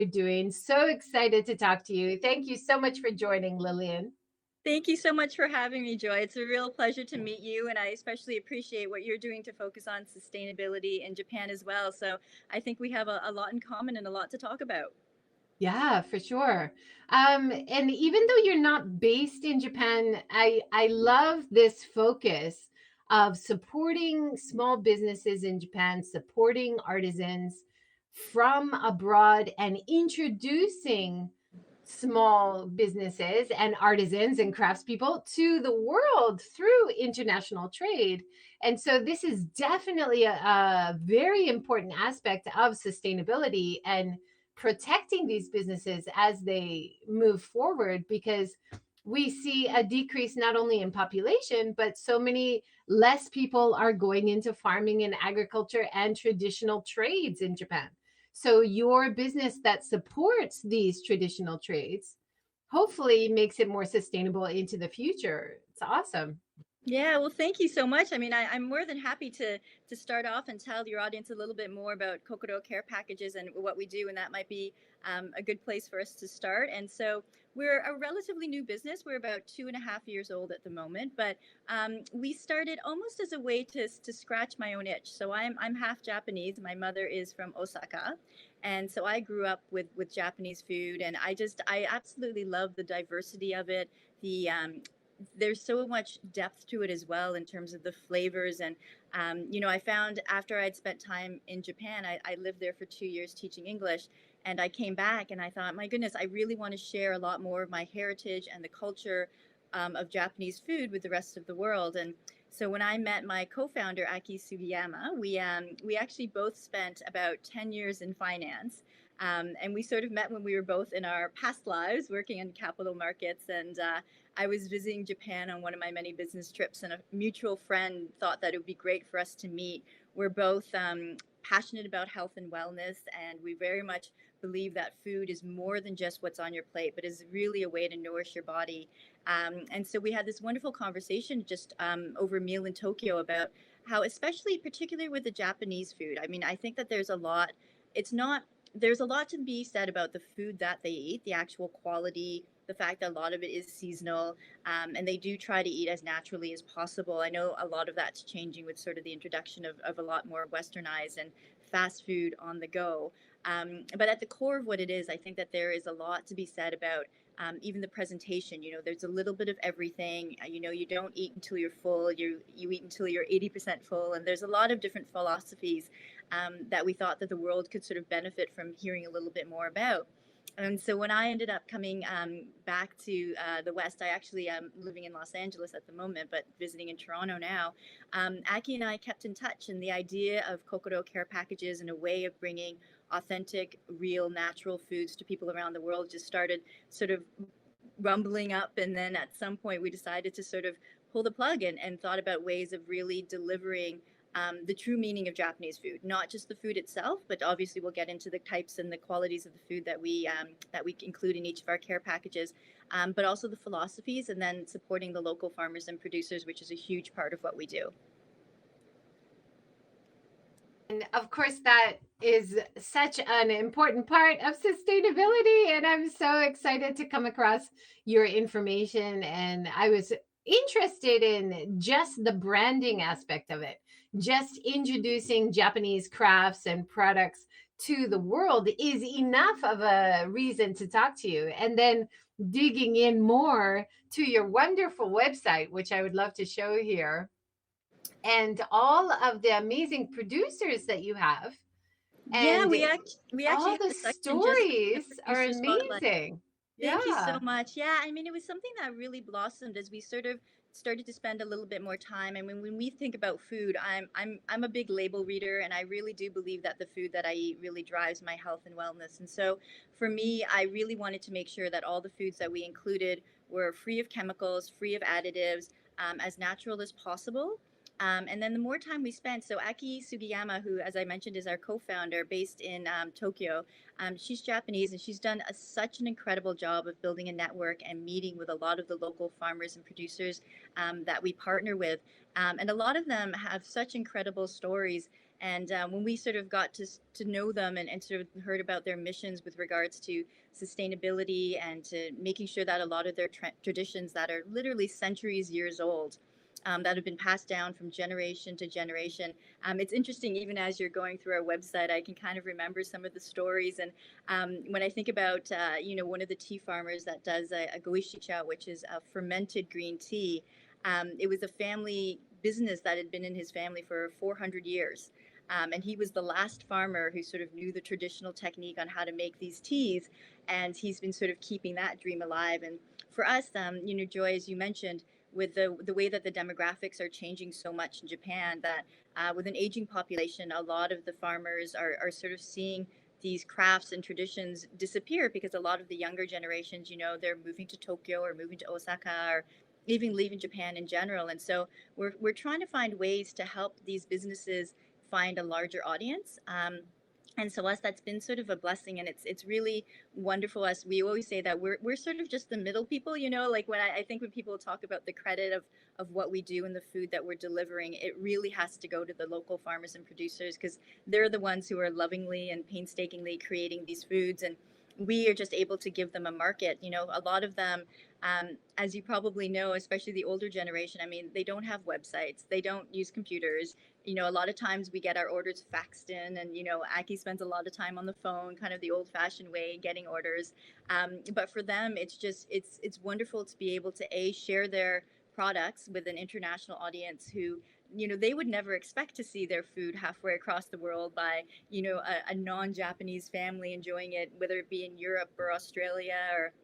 you're doing. So excited to talk to you. Thank you so much for joining, Lillian. Thank you so much for having me, Joy. It's a real pleasure to meet you, and I especially appreciate what you're doing to focus on sustainability in Japan as well. So I think we have a lot in common and a lot to talk about. Yeah, for sure. And even though you're not based in Japan, I love this focus of supporting small businesses in Japan, supporting artisans from abroad, and introducing small businesses and artisans and craftspeople to the world through international trade. And so this is definitely a very important aspect of sustainability and protecting these businesses as they move forward, because we see a decrease not only in population, but so many less people are going into farming and agriculture and traditional trades in Japan. So your business that supports these traditional trades hopefully makes it more sustainable into the future. It's awesome. Yeah, well, thank you so much. I mean, I'm more than happy to start off and tell your audience a little bit more about Kokoro Care Packages and what we do, and that might be a good place for us to start. And so we're a relatively new business. We're about 2.5 years old at the moment, but we started almost as a way to scratch my own itch. So I'm half Japanese. My mother is from Osaka, and so I grew up with Japanese food, and I absolutely love the diversity of it. The there's so much depth to it as well in terms of the flavors. And I found after I'd spent time in Japan, I lived there for 2 years teaching English, and I came back and I thought, my goodness, I really want to share a lot more of my heritage and the culture of Japanese food with the rest of the world. And so when I met my co-founder Aki Sugiyama, we actually both spent about 10 years in finance. And we sort of met when we were both in our past lives working in capital markets. And I was visiting Japan on one of my many business trips, and a mutual friend thought that it would be great for us to meet. We're both passionate about health and wellness, and we very much believe that food is more than just what's on your plate, but is really a way to nourish your body. And so we had this wonderful conversation just over a meal in Tokyo about how, especially particularly with the Japanese food, I mean, I think that it's not, there's a lot to be said about the food that they eat, the actual quality, the fact that a lot of it is seasonal, and they do try to eat as naturally as possible. I know a lot of that's changing with sort of the introduction of a lot more westernized and fast food on the go. But at the core of what it is, I think that there is a lot to be said about even the presentation. There's a little bit of everything. You don't eat until you're full. You eat until you're 80% full. And there's a lot of different philosophies that we thought that the world could sort of benefit from hearing a little bit more about. And so when I ended up coming back to the West, I actually am living in Los Angeles at the moment, but visiting in Toronto now. Aki and I kept in touch, and the idea of Kokoro Care Packages and a way of bringing authentic, real, natural foods to people around the world just started sort of rumbling up. And then at some point, we decided to sort of pull the plug and thought about ways of really delivering the true meaning of Japanese food, not just the food itself, but obviously we'll get into the types and the qualities of the food that we include in each of our care packages, but also the philosophies, and then supporting the local farmers and producers, which is a huge part of what we do. And of course, that is such an important part of sustainability. And I'm so excited to come across your information. And I was interested in just the branding aspect of it, just introducing Japanese crafts and products to the world is enough of a reason to talk to you. And then digging in more to your wonderful website, which I would love to show here, and all of the amazing producers that you have, Yeah, and we actually all have the a section just for the stories are producer spotlight. amazing. Thank you so Yeah. much. Yeah, I mean, it was something that really blossomed as we sort of started to spend a little bit more time. And when we think about food, I'm a big label reader, and I really do believe that the food that I eat really drives my health and wellness. And so for me, I really wanted to make sure that all the foods that we included were free of chemicals, free of additives, as natural as possible. And then the more time we spent, so Aki Sugiyama, who, as I mentioned, is our co-founder based in Tokyo, she's Japanese, and she's done such an incredible job of building a network and meeting with a lot of the local farmers and producers that we partner with. And a lot of them have such incredible stories. And when we sort of got to know them and sort of heard about their missions with regards to sustainability and to making sure that a lot of their traditions that are literally centuries years old, that have been passed down from generation to generation. It's interesting, even as you're going through our website, I can kind of remember some of the stories. And when I think about, one of the tea farmers that does a goishi-cha, which is a fermented green tea, it was a family business that had been in his family for 400 years. And he was the last farmer who sort of knew the traditional technique on how to make these teas. And he's been sort of keeping that dream alive. And for us, Joy, as you mentioned, with the way that the demographics are changing so much in Japan, that with an aging population, a lot of the farmers are sort of seeing these crafts and traditions disappear because a lot of the younger generations, they're moving to Tokyo or moving to Osaka or even leaving Japan in general. And so we're trying to find ways to help these businesses find a larger audience. And so us, that's been sort of a blessing, and it's really wonderful. Us, we always say that we're sort of just the middle people, like when I think when people talk about the credit of what we do and the food that we're delivering, it really has to go to the local farmers and producers, because they're the ones who are lovingly and painstakingly creating these foods, and we are just able to give them a market. A lot of them, as you probably know, especially the older generation, I mean, they don't have websites, they don't use computers. A lot of times we get our orders faxed in, and Aki spends a lot of time on the phone, kind of the old-fashioned way, getting orders. But for them, it's wonderful to be able to share their products with an international audience who they would never expect to see their food halfway across the world by a non-Japanese family enjoying it, whether it be in Europe or Australia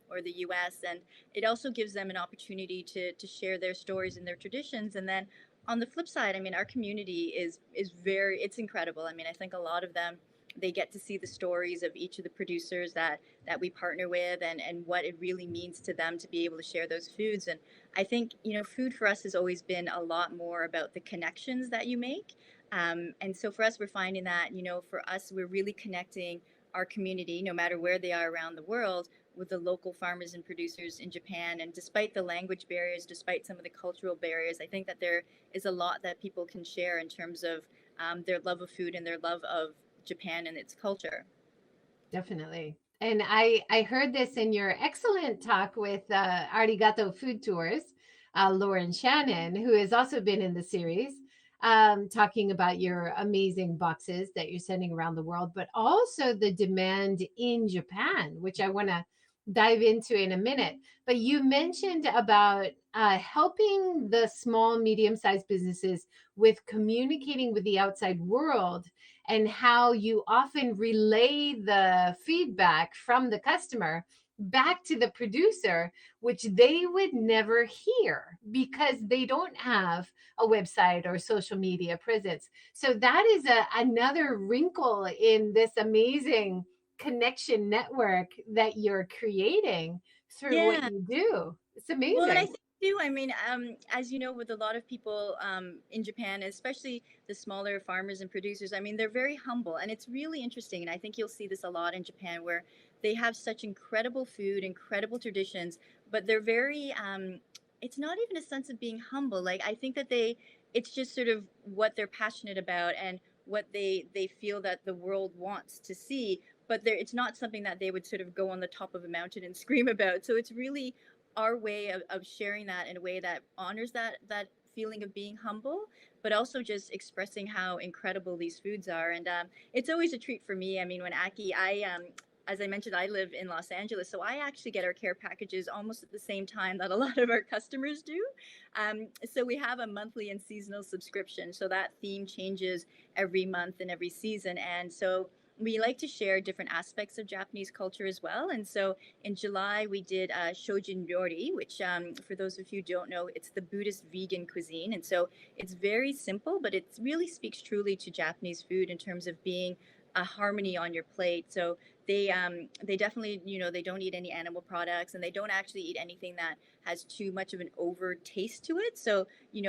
or the US. And it also gives them an opportunity to share their stories and their traditions. And then on the flip side, I mean, our community is it's incredible. I mean, I think a lot of them, they get to see the stories of each of the producers that we partner with, and what it really means to them to be able to share those foods. And I think food for us has always been a lot more about the connections that you make. And so for us, we're finding that for us, we're really connecting our community, no matter where they are around the world, with the local farmers and producers in Japan. And despite the language barriers, despite some of the cultural barriers, I think that there is a lot that people can share in terms of their love of food and their love of Japan and its culture. Definitely. And I heard this in your excellent talk with Arigato Food Tours, Lauren Shannon, who has also been in the series, talking about your amazing boxes that you're sending around the world, but also the demand in Japan, which I want to dive into in a minute. But you mentioned about helping the small, medium-sized businesses with communicating with the outside world, and how you often relay the feedback from the customer back to the producer, which they would never hear because they don't have a website or social media presence. So that is another wrinkle in this amazing connection network that you're creating through what Yeah. you do. It's Well, and I amazing. think too, I mean, as you know, with a lot of people in Japan, especially the smaller farmers and producers, I mean, they're very humble, and it's really interesting. And I think you'll see this a lot in Japan, where they have such incredible food, incredible traditions, but they're very, it's not even a sense of being humble. Like, I think that it's just sort of what they're passionate about and what they feel that the world wants to see. But it's not something that they would sort of go on the top of a mountain and scream about. So it's really our way of sharing that in a way that honors that feeling of being humble, but also just expressing how incredible these foods are. And it's always a treat for me. I mean, when Aki, as I mentioned, I live in Los Angeles, so I actually get our care packages almost at the same time that a lot of our customers do. So we have a monthly and seasonal subscription, so that theme changes every month and every season. And so we like to share different aspects of Japanese culture as well. And so in July, we did Shojin Ryori, which for those of you who don't know, it's the Buddhist vegan cuisine. And so it's very simple, but it really speaks truly to Japanese food in terms of being a harmony on your plate. So they definitely, they don't eat any animal products, and they don't actually eat anything that has too much of an over taste to it. So,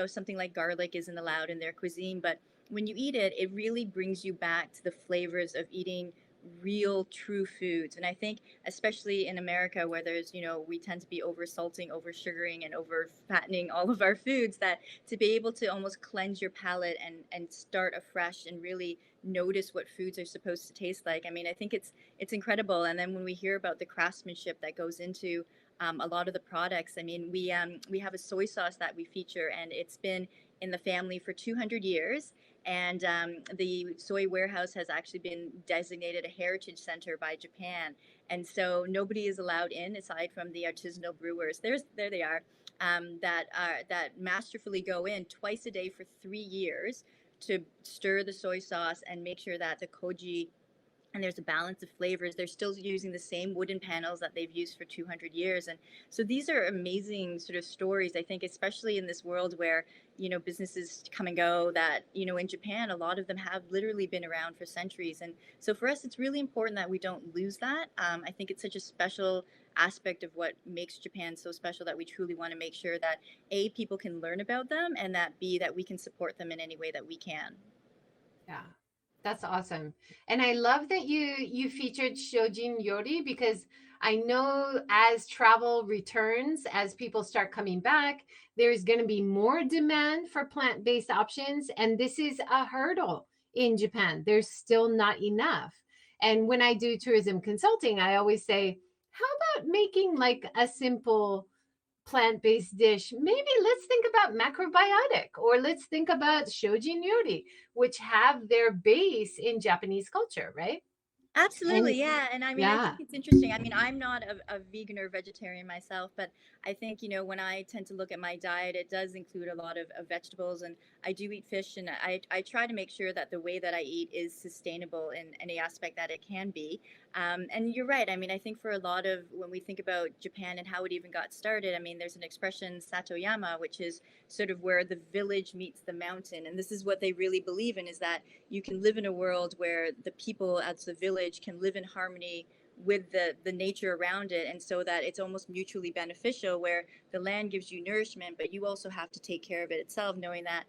something like garlic isn't allowed in their cuisine, but when you eat it, it really brings you back to the flavors of eating real true foods. And I think especially in America, where there's, we tend to be over salting, over sugaring, and over fattening all of our foods, that to be able to almost cleanse your palate and start afresh and really notice what foods are supposed to taste like. I mean, I think it's incredible. And then when we hear about the craftsmanship that goes into a lot of the products, I mean, we have a soy sauce that we feature, and it's been in the family for 200 years. And the soy warehouse has actually been designated a heritage center by Japan. And so nobody is allowed in aside from the artisanal brewers. There they are, that masterfully go in twice a day for 3 years to stir the soy sauce and make sure that the koji, and there's a balance of flavors. They're still using the same wooden panels that they've used for 200 years. And so these are amazing sort of stories, I think, especially in this world where, businesses come and go, that, in Japan, a lot of them have literally been around for centuries. And so for us, it's really important that we don't lose that. I think it's such a special aspect of what makes Japan so special, that we truly want to make sure that A, people can learn about them, and that B, that we can support them in any way that we can. Yeah. That's awesome. And I love that you featured Shojin Yori, because I know as travel returns, as people start coming back, there's going to be more demand for plant-based options, and this is a hurdle in Japan. There's still not enough. And when I do tourism consulting, I always say, how about making like a simple plant-based dish? Maybe let's think about macrobiotic, or let's think about shoji nori, which have their base in Japanese culture, right? And Absolutely, yeah. And I mean, I yeah. think it's interesting. I mean, I'm not a vegan or vegetarian myself, but I think, when I tend to look at my diet, it does include a lot of vegetables, and I do eat fish, and I try to make sure that the way that I eat is sustainable in any aspect that it can be. And you're right. I mean, I think for a lot of, when we think about Japan and how it even got started, I mean, there's an expression, Satoyama, which is sort of where the village meets the mountain. And this is what they really believe in, is that you can live in a world where the people as the village can live in harmony with the nature around it, and so that it's almost mutually beneficial, where the land gives you nourishment, but you also have to take care of it itself, knowing that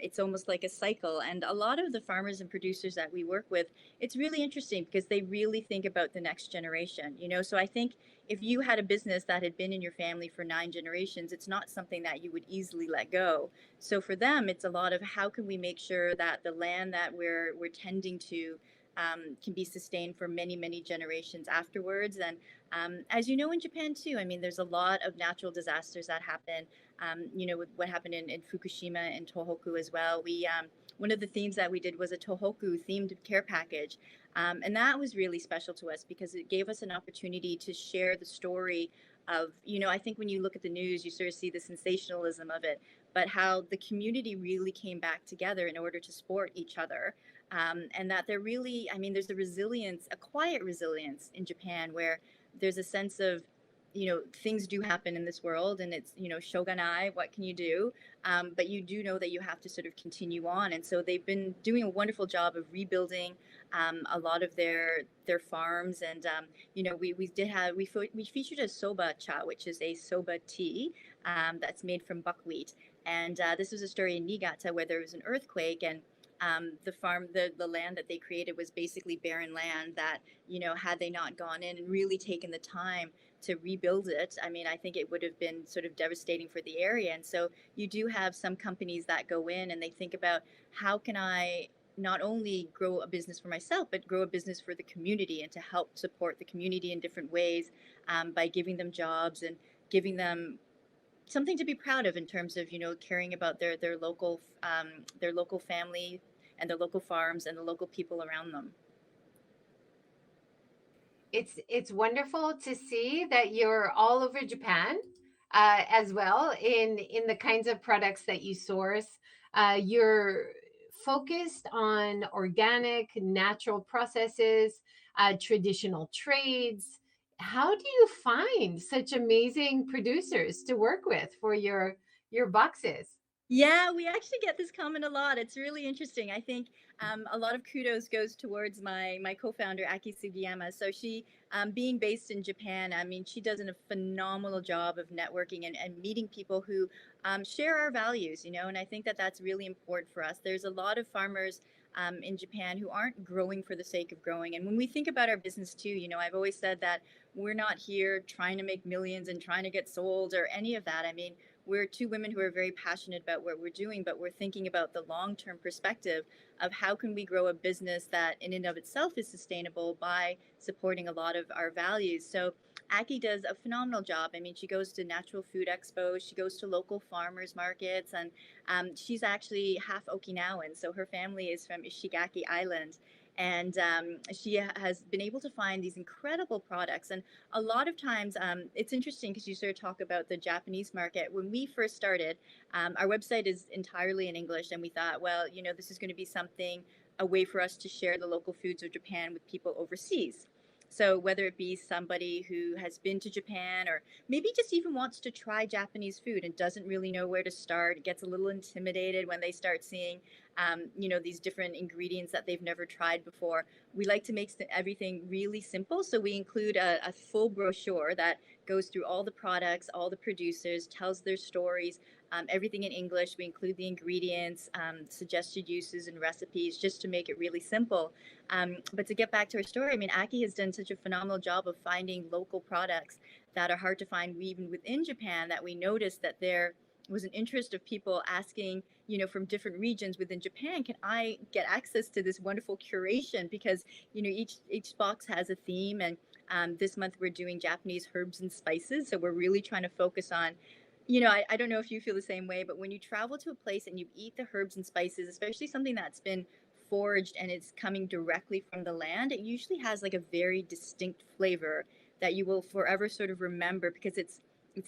it's almost like a cycle. And a lot of the farmers and producers that we work with, it's really interesting because they really think about the next generation, so I think if you had a business that had been in your family for 9 generations, it's not something that you would easily let go. So for them, it's a lot of how can we make sure that the land that we're tending to can be sustained for many, many generations afterwards. And as you know, in Japan too, I mean, there's a lot of natural disasters that happen. With what happened in Fukushima and Tohoku as well. We one of the themes that we did was a Tohoku themed care package. And that was really special to us because it gave us an opportunity to share the story of, I think when you look at the news, you sort of see the sensationalism of it, but how the community really came back together in order to support each other. And that there really, I mean, there's a resilience, a quiet resilience in Japan, where there's a sense of, things do happen in this world, and it's, shogunai, what can you do? But you do know that you have to sort of continue on. And so they've been doing a wonderful job of rebuilding a lot of their farms. And, we featured a soba cha, which is a soba tea that's made from buckwheat. And this was a story in Niigata where there was an earthquake, and the land that they created was basically barren land that, had they not gone in and really taken the time to rebuild it, I mean, I think it would have been sort of devastating for the area. And so you do have some companies that go in and they think about, how can I not only grow a business for myself, but grow a business for the community, and to help support the community in different ways, by giving them jobs and giving them something to be proud of in terms of, caring about their local family and their local farms and the local people around them. It's wonderful to see that you're all over Japan, as well, in the kinds of products that you source. You're focused on organic, natural processes, traditional trades. How do you find such amazing producers to work with for your boxes? Yeah, we actually get this comment a lot. It's really interesting. I think a lot of kudos goes towards my co-founder Aki Sugiyama. So she, being based in Japan, I mean, she does a phenomenal job of networking and meeting people who share our values. And I think that that's really important for us. There's a lot of farmers in Japan who aren't growing for the sake of growing. And when we think about our business too, you know, I've always said that we're not here trying to make millions and trying to get sold or any of that. I mean, we're two women who are very passionate about what we're doing, but we're thinking about the long-term perspective of how can we grow a business that in and of itself is sustainable by supporting a lot of our values. So Aki does a phenomenal job. I mean, she goes to natural food expos, she goes to local farmers markets, and she's actually half Okinawan. So her family is from Ishigaki Island. And she has been able to find these incredible products. And a lot of times, it's interesting because you sort of talk about the Japanese market. When we first started, our website is entirely in English. And we thought, well, you know, this is going to be something, a way for us to share the local foods of Japan with people overseas. So whether it be somebody who has been to Japan or maybe just even wants to try Japanese food and doesn't really know where to start, gets a little intimidated when they start seeing, you know, these different ingredients that they've never tried before. We like to make everything really simple. So we include a full brochure that goes through all the products, all the producers, tells their stories, everything in English. We include the ingredients, suggested uses and recipes just to make it really simple. But to get back to her story, I mean, Aki has done such a phenomenal job of finding local products that are hard to find even within Japan, that we noticed that there was an interest of people asking, you know, from different regions within Japan, can I get access to this wonderful curation? Because, you know, each box has a theme. And this month we're doing Japanese herbs and spices. So we're really trying to focus on, you know, I don't know if you feel the same way, but when you travel to a place and you eat the herbs and spices, especially something that's been foraged and it's coming directly from the land, it usually has like a very distinct flavor that you will forever sort of remember, because it's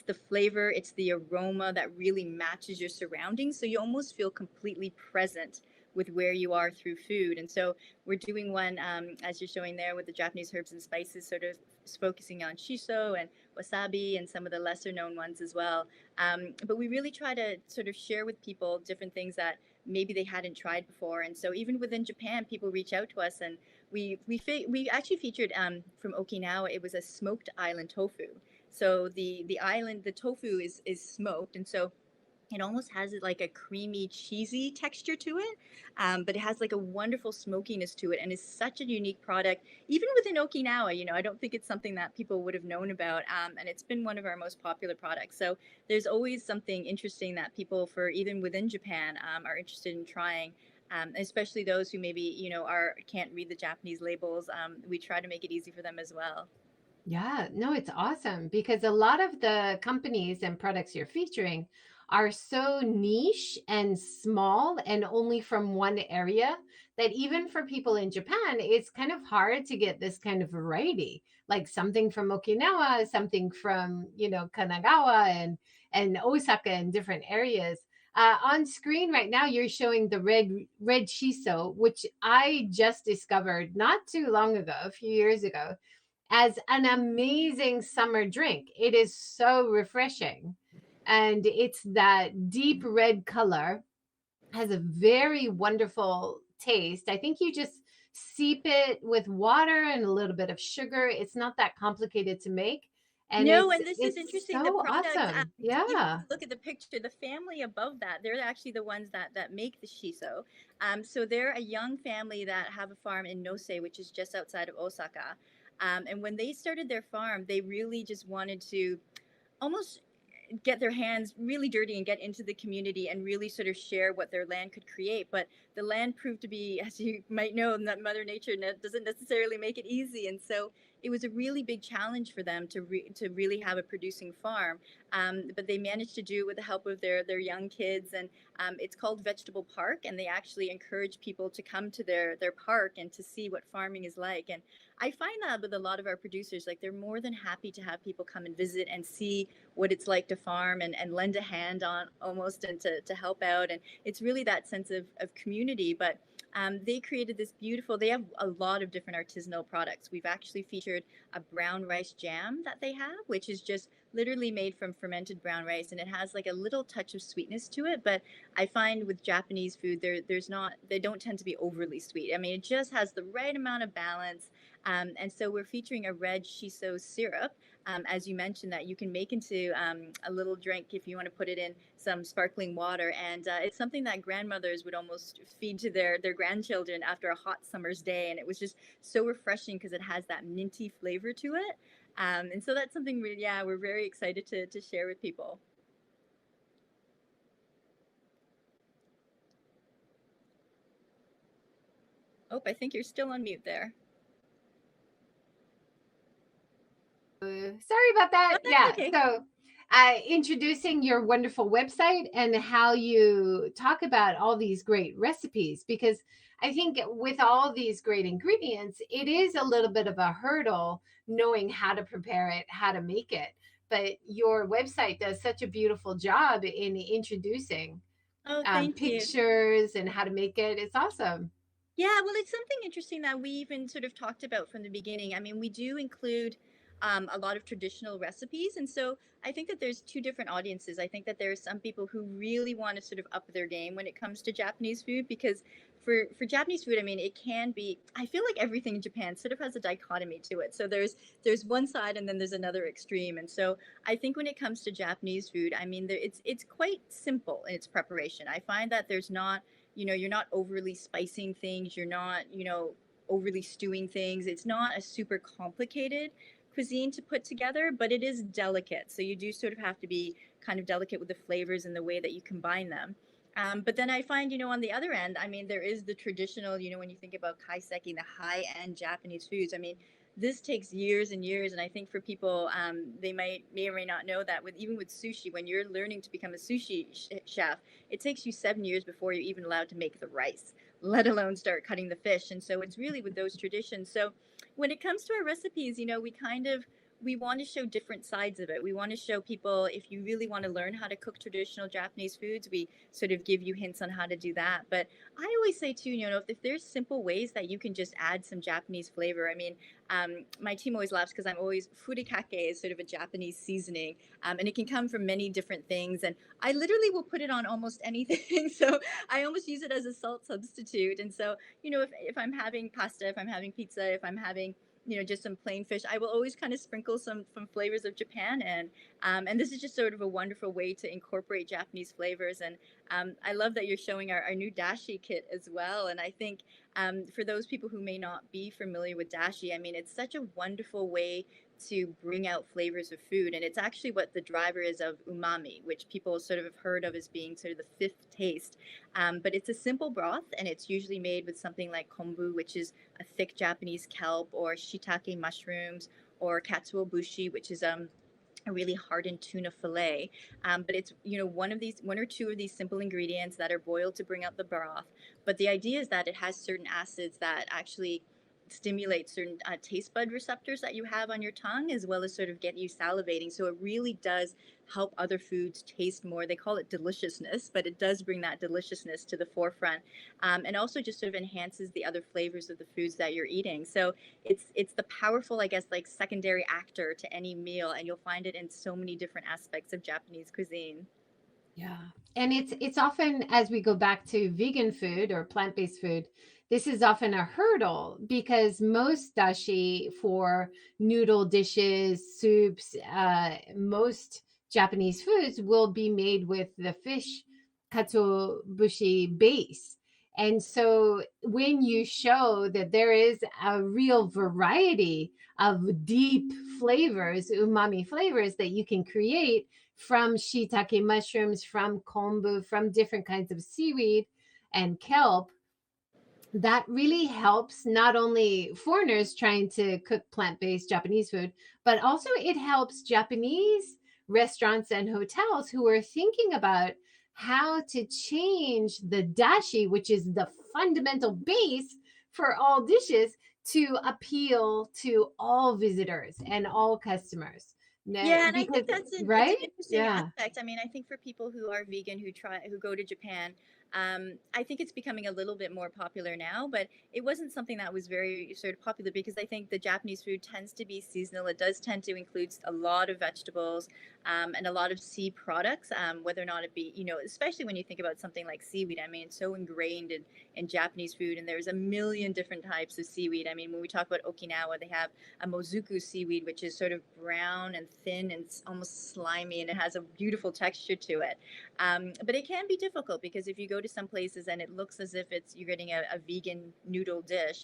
the flavor, it's the aroma that really matches your surroundings. So you almost feel completely present with where you are through food. And so we're doing one, as you're showing there, with the Japanese herbs and spices, sort of focusing on shiso and wasabi and some of the lesser known ones as well. But we really try to sort of share with people different things that maybe they hadn't tried before. And so even within Japan, people reach out to us, and we actually featured from Okinawa. It was a smoked island tofu. So the island, the tofu is smoked, and so it almost has like a creamy, cheesy texture to it, but it has like a wonderful smokiness to it, and is such a unique product. Even within Okinawa, you know, I don't think it's something that people would have known about, and it's been one of our most popular products. So there's always something interesting that people, for even within Japan, are interested in trying. Especially those who maybe, you know, can't read the Japanese labels. We try to make it easy for them as well. Yeah, no, it's awesome because a lot of the companies and products you're featuring are so niche and small and only from one area that even for people in Japan, it's kind of hard to get this kind of variety, like something from Okinawa, something from, you know, Kanagawa and Osaka and different areas. On screen right now, you're showing the red shiso, which I just discovered not too long ago, a few years ago, as an amazing summer drink. It is so refreshing. And it's that deep red color, has a very wonderful taste. I think you just steep it with water and a little bit of sugar. It's not that complicated to make. And No, it's and this is it's interesting. The so products, awesome. even if Yeah. you look at the picture, the family above that, they're actually the ones that make the shiso. So they're a young family that have a farm in Nose, which is just outside of Osaka. And when they started their farm, they really just wanted to almost get their hands really dirty and get into the community and really sort of share what their land could create. But the land proved to be, as you might know, that Mother Nature doesn't necessarily make it easy. And so it was a really big challenge for them to really have a producing farm. But they managed to do it with the help of their young kids. And it's called Vegetable Park. And they actually encourage people to come to their park and to see what farming is like. And I find that with a lot of our producers, like they're more than happy to have people come and visit and see what it's like to farm, and lend a hand on almost, and to help out. And it's really that sense of community. But they created this beautiful, they have a lot of different artisanal products. We've actually featured a brown rice jam that they have, which is just literally made from fermented brown rice, and it has like a little touch of sweetness to it. But I find with Japanese food, there's not, they don't tend to be overly sweet. I mean, it just has the right amount of balance. And so we're featuring a red shiso syrup, as you mentioned, that you can make into a little drink if you want to put it in some sparkling water. And it's something that grandmothers would almost feed to their grandchildren after a hot summer's day. And it was just so refreshing because it has that minty flavor to it. And so that's something we're very excited to share with people. Oh, I think you're still on mute there. Sorry about that. Oh, Yeah. okay. So, introducing your wonderful website and how you talk about all these great recipes, because I think with all these great ingredients, it is a little bit of a hurdle knowing how to prepare it, how to make it. But your website does such a beautiful job in introducing Oh, thank you. pictures and how to make it. It's awesome. Yeah, well, it's something interesting that we even sort of talked about from the beginning. I mean, we do include a lot of traditional recipes. And so I think that there's two different audiences. I think that there are some people who really want to sort of up their game when it comes to Japanese food, because for Japanese food, I mean, it can be, I feel like everything in Japan sort of has a dichotomy to it. So there's one side and then there's another extreme. And so I think when it comes to Japanese food, I mean, it's quite simple in its preparation. I find that there's not, you're not overly spicing things, you're not, overly stewing things. It's not a super complicated cuisine to put together, but it is delicate. So you do sort of have to be kind of delicate with the flavors and the way that you combine them. But then I find, on the other end, I mean, there is the traditional, when you think about kaiseki, the high-end Japanese foods. I mean, this takes years and years, and I think for people, they may or may not know that even with sushi, when you're learning to become a sushi chef, it takes you 7 years before you're even allowed to make the rice, let alone start cutting the fish. And so it's really with those traditions. So when it comes to our recipes, we want to show different sides of it. We want to show people, if you really want to learn how to cook traditional Japanese foods, we sort of give you hints on how to do that. But I always say too, if there's simple ways that you can just add some Japanese flavor. I mean, my team always laughs because I'm always, furikake is sort of a Japanese seasoning, and it can come from many different things. And I literally will put it on almost anything. So I almost use it as a salt substitute. And so, if I'm having pasta, if I'm having pizza, if I'm having just some plain fish, I will always kind of sprinkle some flavors of Japan in. And this is just sort of a wonderful way to incorporate Japanese flavors. And I love that you're showing our new Dashi Kit as well. And I think for those people who may not be familiar with Dashi, I mean, it's such a wonderful way to bring out flavors of food. And it's actually what the driver is of umami, which people sort of have heard of as being sort of the fifth taste. But it's a simple broth, and it's usually made with something like kombu, which is a thick Japanese kelp, or shiitake mushrooms, or katsuobushi, which is a really hardened tuna fillet. But it's one or two of these simple ingredients that are boiled to bring out the broth. But the idea is that it has certain acids that actually stimulate certain taste bud receptors that you have on your tongue, as well as sort of get you salivating. So it really does help other foods taste more. They call it deliciousness, but it does bring that deliciousness to the forefront, and also just sort of enhances the other flavors of the foods that you're eating. So it's the powerful, I guess, like secondary actor to any meal, and you'll find it in so many different aspects of Japanese cuisine. Yeah. And it's often, as we go back to vegan food or plant-based food, this is often a hurdle because most dashi for noodle dishes, soups, most Japanese foods will be made with the fish katsuobushi base. And so when you show that there is a real variety of deep flavors, umami flavors that you can create from shiitake mushrooms, from kombu, from different kinds of seaweed and kelp, that really helps not only foreigners trying to cook plant-based Japanese food, but also it helps Japanese restaurants and hotels who are thinking about how to change the dashi, which is the fundamental base for all dishes, to appeal to all visitors and all customers. Yeah, and I Because, think it's an right? interesting Yeah. aspect. I mean, I think for people who are vegan who go to Japan, I think it's becoming a little bit more popular now, but it wasn't something that was very sort of popular because I think the Japanese food tends to be seasonal. It does tend to include a lot of vegetables, and a lot of sea products, whether or not it be, especially when you think about something like seaweed. I mean, it's so ingrained in Japanese food, and there's a million different types of seaweed. I mean, when we talk about Okinawa, they have a mozuku seaweed, which is sort of brown and thin and almost slimy, and it has a beautiful texture to it. But it can be difficult because if you go to some places and it looks as if you're getting a vegan noodle dish,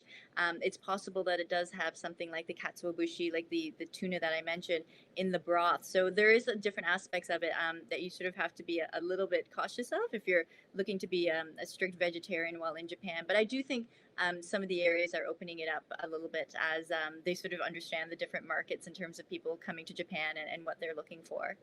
it's possible that it does have something like the katsuobushi, like the tuna that I mentioned, in the broth. So there is different aspects of it, that you sort of have to be a little bit cautious of if you're looking to be a strict vegetarian while in Japan. But I do think some of the areas are opening it up a little bit as they sort of understand the different markets in terms of people coming to Japan and what they're looking for.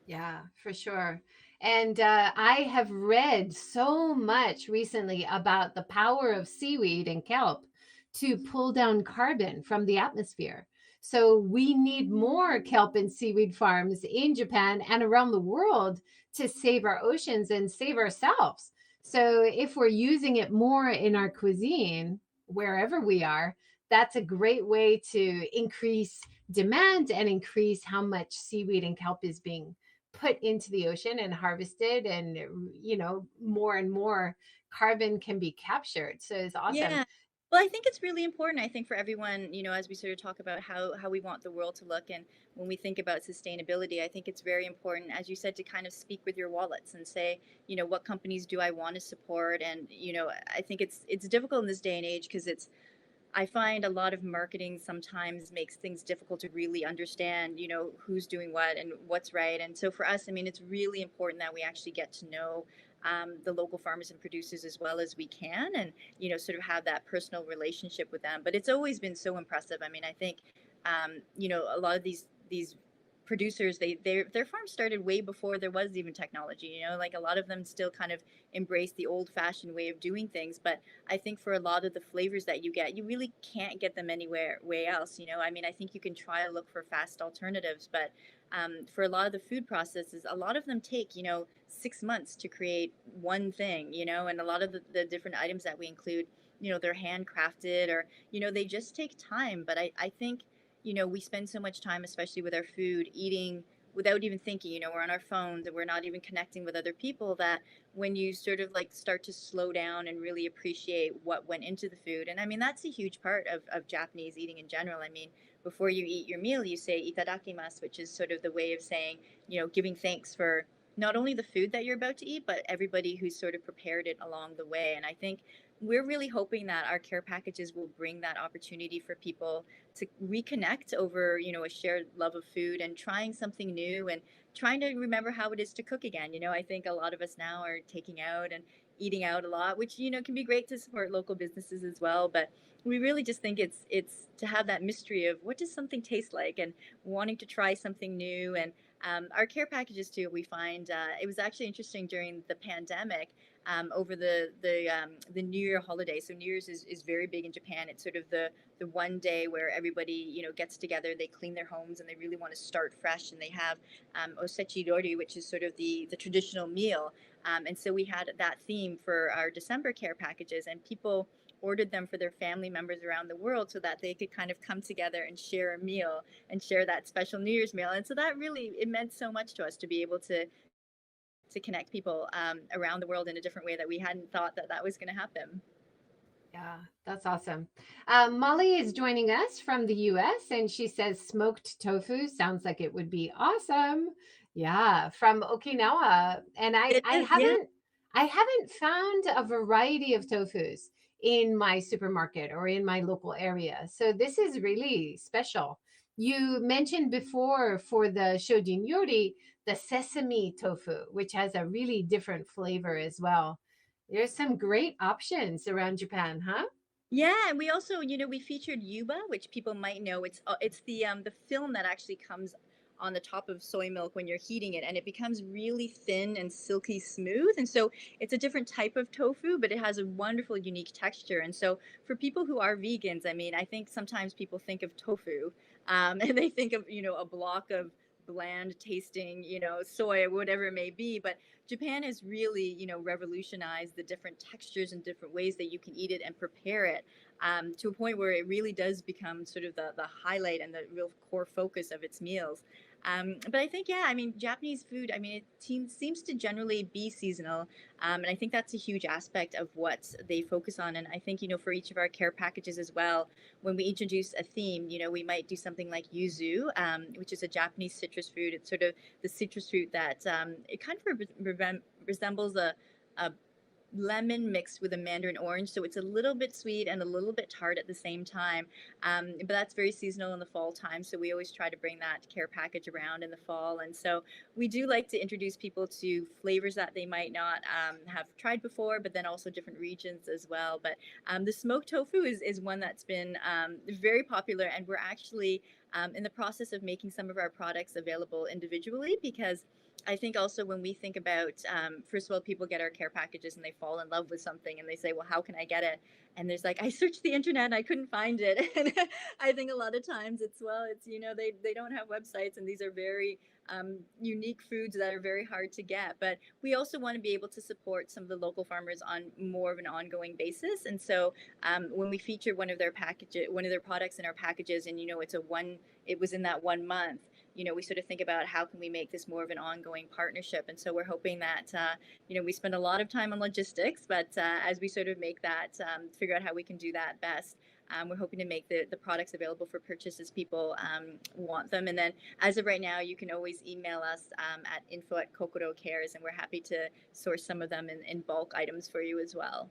Yeah, for sure. And I have read so much recently about the power of seaweed and kelp to pull down carbon from the atmosphere. So we need more kelp and seaweed farms in Japan and around the world to save our oceans and save ourselves. So if we're using it more in our cuisine, wherever we are, that's a great way to increase demand and increase how much seaweed and kelp is being put into the ocean and harvested, and more and more carbon can be captured, so it's awesome. Yeah. Well, I think it's really important, I think, for everyone, as we sort of talk about how we want the world to look. And when we think about sustainability, I think it's very important, as you said, to kind of speak with your wallets and say, what companies do I want to support? And, I think it's difficult in this day and age because I find a lot of marketing sometimes makes things difficult to really understand, who's doing what and what's right. And so for us, I mean, it's really important that we actually get to know the local farmers and producers as well as we can, and sort of have that personal relationship with them. But it's always been so impressive. I mean, I think a lot of these producers, their farms started way before there was even technology. Like a lot of them still kind of embrace the old fashioned way of doing things. But I think for a lot of the flavors that you get, you really can't get them anywhere way else. I mean, I think you can try to look for fast alternatives, but for a lot of the food processes, a lot of them take 6 months to create one thing. And a lot of the different items that we include, they're handcrafted, or they just take time. But I think we spend so much time, especially with our food, eating without even thinking. We're on our phones and we're not even connecting with other people, that when you sort of like start to slow down and really appreciate what went into the food. And I mean, that's a huge part of Japanese eating in general. I mean, before you eat your meal, you say itadakimasu, which is sort of the way of saying, giving thanks for not only the food that you're about to eat, but everybody who's sort of prepared it along the way. And I think we're really hoping that our care packages will bring that opportunity for people to reconnect over, a shared love of food and trying something new and trying to remember how it is to cook again. I think a lot of us now are taking out and eating out a lot, which, can be great to support local businesses as well. But we really just think it's to have that mystery of what does something taste like, and wanting to try something new. And our care packages too, we find it was actually interesting during the pandemic, over the New Year holiday. So New Year's is very big in Japan. It's sort of the one day where everybody gets together. They clean their homes and they really want to start fresh. And they have osechi rori, which is sort of the traditional meal. And so we had that theme for our December care packages, and people ordered them for their family members around the world so that they could kind of come together and share a meal and share that special New Year's meal. And so that really, it meant so much to us to be able to connect people around the world in a different way that we hadn't thought that was going to happen. Yeah, that's awesome. Molly is joining us from the US, and she says smoked tofu sounds like it would be awesome. Yeah, from Okinawa. And I It I is, yeah. haven't I haven't found a variety of tofus in my supermarket or in my local area. So this is really special. You mentioned before for the shojin yori, the sesame tofu, which has a really different flavor as well. There's some great options around Japan, huh? Yeah, and we also, we featured yuba, which people might know. It's the film that actually comes on the top of soy milk when you're heating it, and it becomes really thin and silky smooth. And so it's a different type of tofu, but it has a wonderful, unique texture. And so for people who are vegans, I mean, I think sometimes people think of tofu, and they think of a block of bland tasting, soy or whatever it may be. But Japan has really, revolutionized the different textures and different ways that you can eat it and prepare it, to a point where it really does become sort of the highlight and the real core focus of its meals. But I think, yeah, I mean, Japanese food, I mean, it seems to generally be seasonal. And I think that's a huge aspect of what they focus on. And I think, for each of our care packages as well, when we introduce a theme, we might do something like yuzu, which is a Japanese citrus fruit. It's sort of the citrus fruit that it kind of resembles a lemon mixed with a mandarin orange, so it's a little bit sweet and a little bit tart at the same time. But that's very seasonal in the fall time, so we always try to bring that care package around in the fall. And so we do like to introduce people to flavors that they might not have tried before, but then also different regions as well. But the smoked tofu is one that's been very popular, and we're actually in the process of making some of our products available individually, because I think also when we think about, first of all, people get our care packages and they fall in love with something and they say, well, how can I get it? And there's like, I searched the internet and I couldn't find it. And I think a lot of times they don't have websites, and these are very unique foods that are very hard to get. But we also want to be able to support some of the local farmers on more of an ongoing basis. And so when we feature one of their products in our packages, and it was in that 1 month, we sort of think about how can we make this more of an ongoing partnership. And so we're hoping that, we spend a lot of time on logistics, but as we sort of make that, figure out how we can do that best, we're hoping to make the products available for purchase as people want them. And then as of right now, you can always email us at info@KokoroCares, and we're happy to source some of them in bulk items for you as well.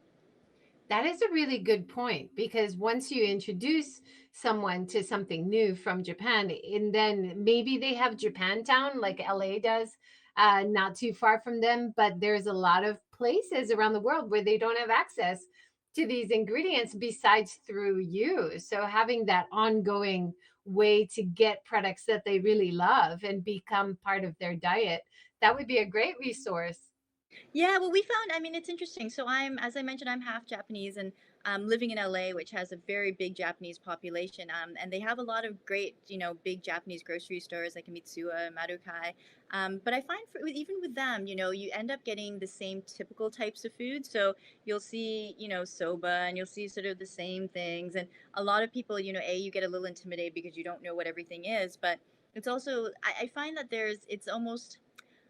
That is a really good point, because once you introduce someone to something new from Japan, and then maybe they have Japantown like LA does, not too far from them, but there's a lot of places around the world where they don't have access to these ingredients besides through you. So having that ongoing way to get products that they really love and become part of their diet, that would be a great resource. Yeah, well, we found, I mean, it's interesting. So as I mentioned, I'm half Japanese, and living in LA, which has a very big Japanese population. And they have a lot of great, big Japanese grocery stores like Mitsuwa, Marukai. But I find even with them, you end up getting the same typical types of food. So you'll see, soba, and you'll see sort of the same things. And a lot of people, you get a little intimidated because you don't know what everything is. But it's also, I find that it's almost,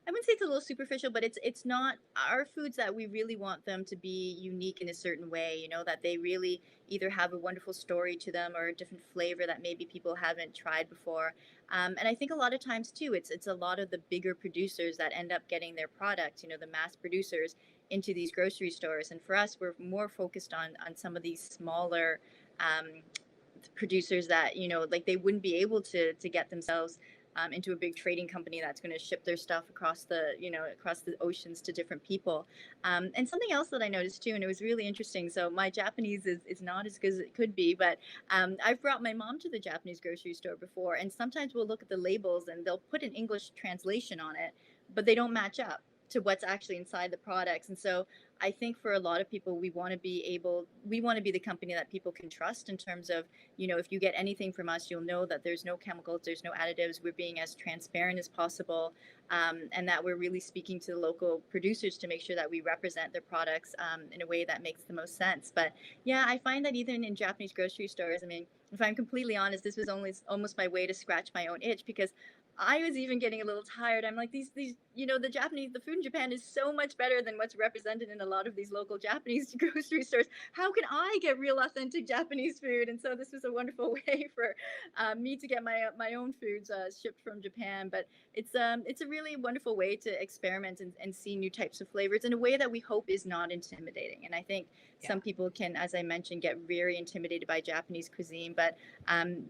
I wouldn't say it's a little superficial, but it's not our foods that we really want them to be unique in a certain way, that they really either have a wonderful story to them or a different flavor that maybe people haven't tried before. And I think a lot of times too, it's a lot of the bigger producers that end up getting their products, the mass producers, into these grocery stores. And for us, we're more focused on some of these smaller producers that, like they wouldn't be able to get themselves into a big trading company that's going to ship their stuff across the oceans to different people. And something else that I noticed too, and it was really interesting. So my Japanese is not as good as it could be, but I've brought my mom to the Japanese grocery store before, and sometimes we'll look at the labels and they'll put an English translation on it, but they don't match up to what's actually inside the products. And so I think for a lot of people, we want to be the company that people can trust in terms of, if you get anything from us, you'll know that there's no chemicals, there's no additives, we're being as transparent as possible, and that we're really speaking to the local producers to make sure that we represent their products in a way that makes the most sense. But yeah, I find that even in Japanese grocery stores, I mean, if I'm completely honest, this was almost my way to scratch my own itch, because I was even getting a little tired. I'm like, the food in Japan is so much better than what's represented in a lot of these local Japanese grocery stores. How can I get real authentic Japanese food? And so this was a wonderful way for me to get my own foods shipped from Japan. But it's a really wonderful way to experiment and see new types of flavors in a way that we hope is not intimidating. And I think some people can, as I mentioned, get very intimidated by Japanese cuisine, but